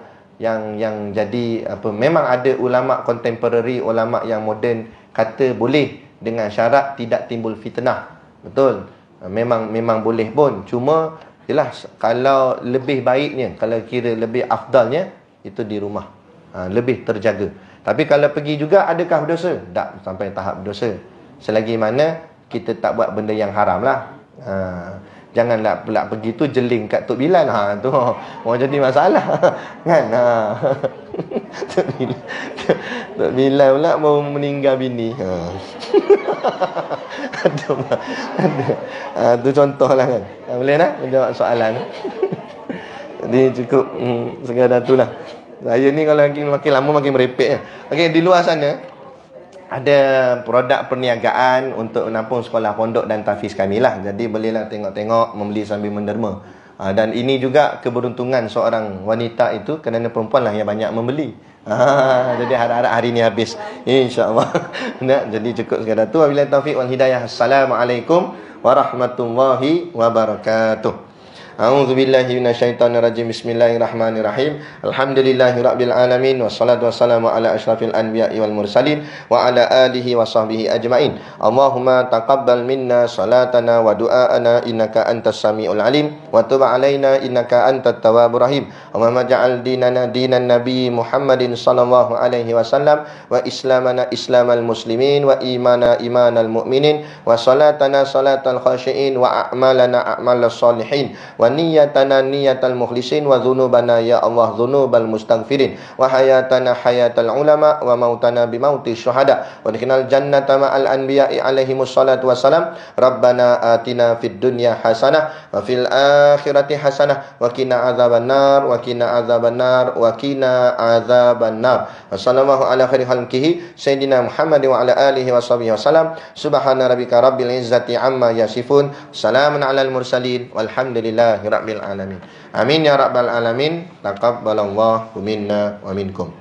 jadi apa, memang ada ulama contemporary, ulama yang moden kata boleh dengan syarat tidak timbul fitnah. Betul. Memang boleh pun. Cuma jelas kalau lebih baiknya, kalau kira lebih afdalnya itu di rumah. Lebih terjaga. Tapi kalau pergi juga, adakah berdosa? Tak sampai tahap berdosa. Selagi mana kita tak buat benda yang haram lah. Janganlah pula pergi tu jeling kat Tok Bilal. Tu orang jadi masalah. Kan? Tok Bilal pula mau meninggal bini. Ada. Tu contoh lah kan. Boleh tak menjawab soalan? Jadi cukup sekadar tu lah. Saya ni kalau makin lama makin merepek ya. Okey, di luar sana ada produk perniagaan untuk menampung sekolah pondok dan tahfiz kami lah. Jadi bolehlah tengok-tengok, membeli sambil menderma. Dan ini juga keberuntungan seorang wanita itu, kerana perempuan lah yang banyak membeli. Jadi harap-harap hari ni habis, InsyaAllah. Jadi cukup sekadar tu. Wabillahi taufiq wal hidayah. Assalamualaikum warahmatullahi wabarakatuh. A'udzubillahi minasyaitonirrajim. Bismillahirrahmanirrahim. Alhamdulillahirabbil alamin wassalatu wassalamu ala asyrafil anbiya'i wal mursalin wa ala alihi wa sahbihi ajmain. Allahumma taqabbal minna salatana wa du'aana innaka antas samiul alim wa tub alaina innaka antat tawwabur rahim. Allahumma ja'al dinana dinan nabi Muhammadin sallallahu alaihi wasallam wa islamana islamal muslimin wa imana imanal mu'minin wa salatana salatal khashiin wa a'malana a'malas salihin wa niyatana niyatal mukhlisin wa dhunubana ya Allah dhunubal mustaghfirin wa hayatana hayatal ulama wa mautana bimauti syuhada wa dikinal jannata ma'al anbiya'i alaihimus salatu wassalam. Rabbana atina fid dunya hasanah wa fil akhirati hasanah wa qina adzabannar wa qina adzabannar wa qina adzabannar. Wassallallahu ala khairi khalqihi sayyidina Muhammad wa ala alihi wa sahbihi wasallam. Subhana rabbika rabbil izzati amma yasifun. Salamun alal mursalin walhamdulillah Rabbil alamin. Amin ya rabbal alamin. Taqabbalallahu minna wa minkum.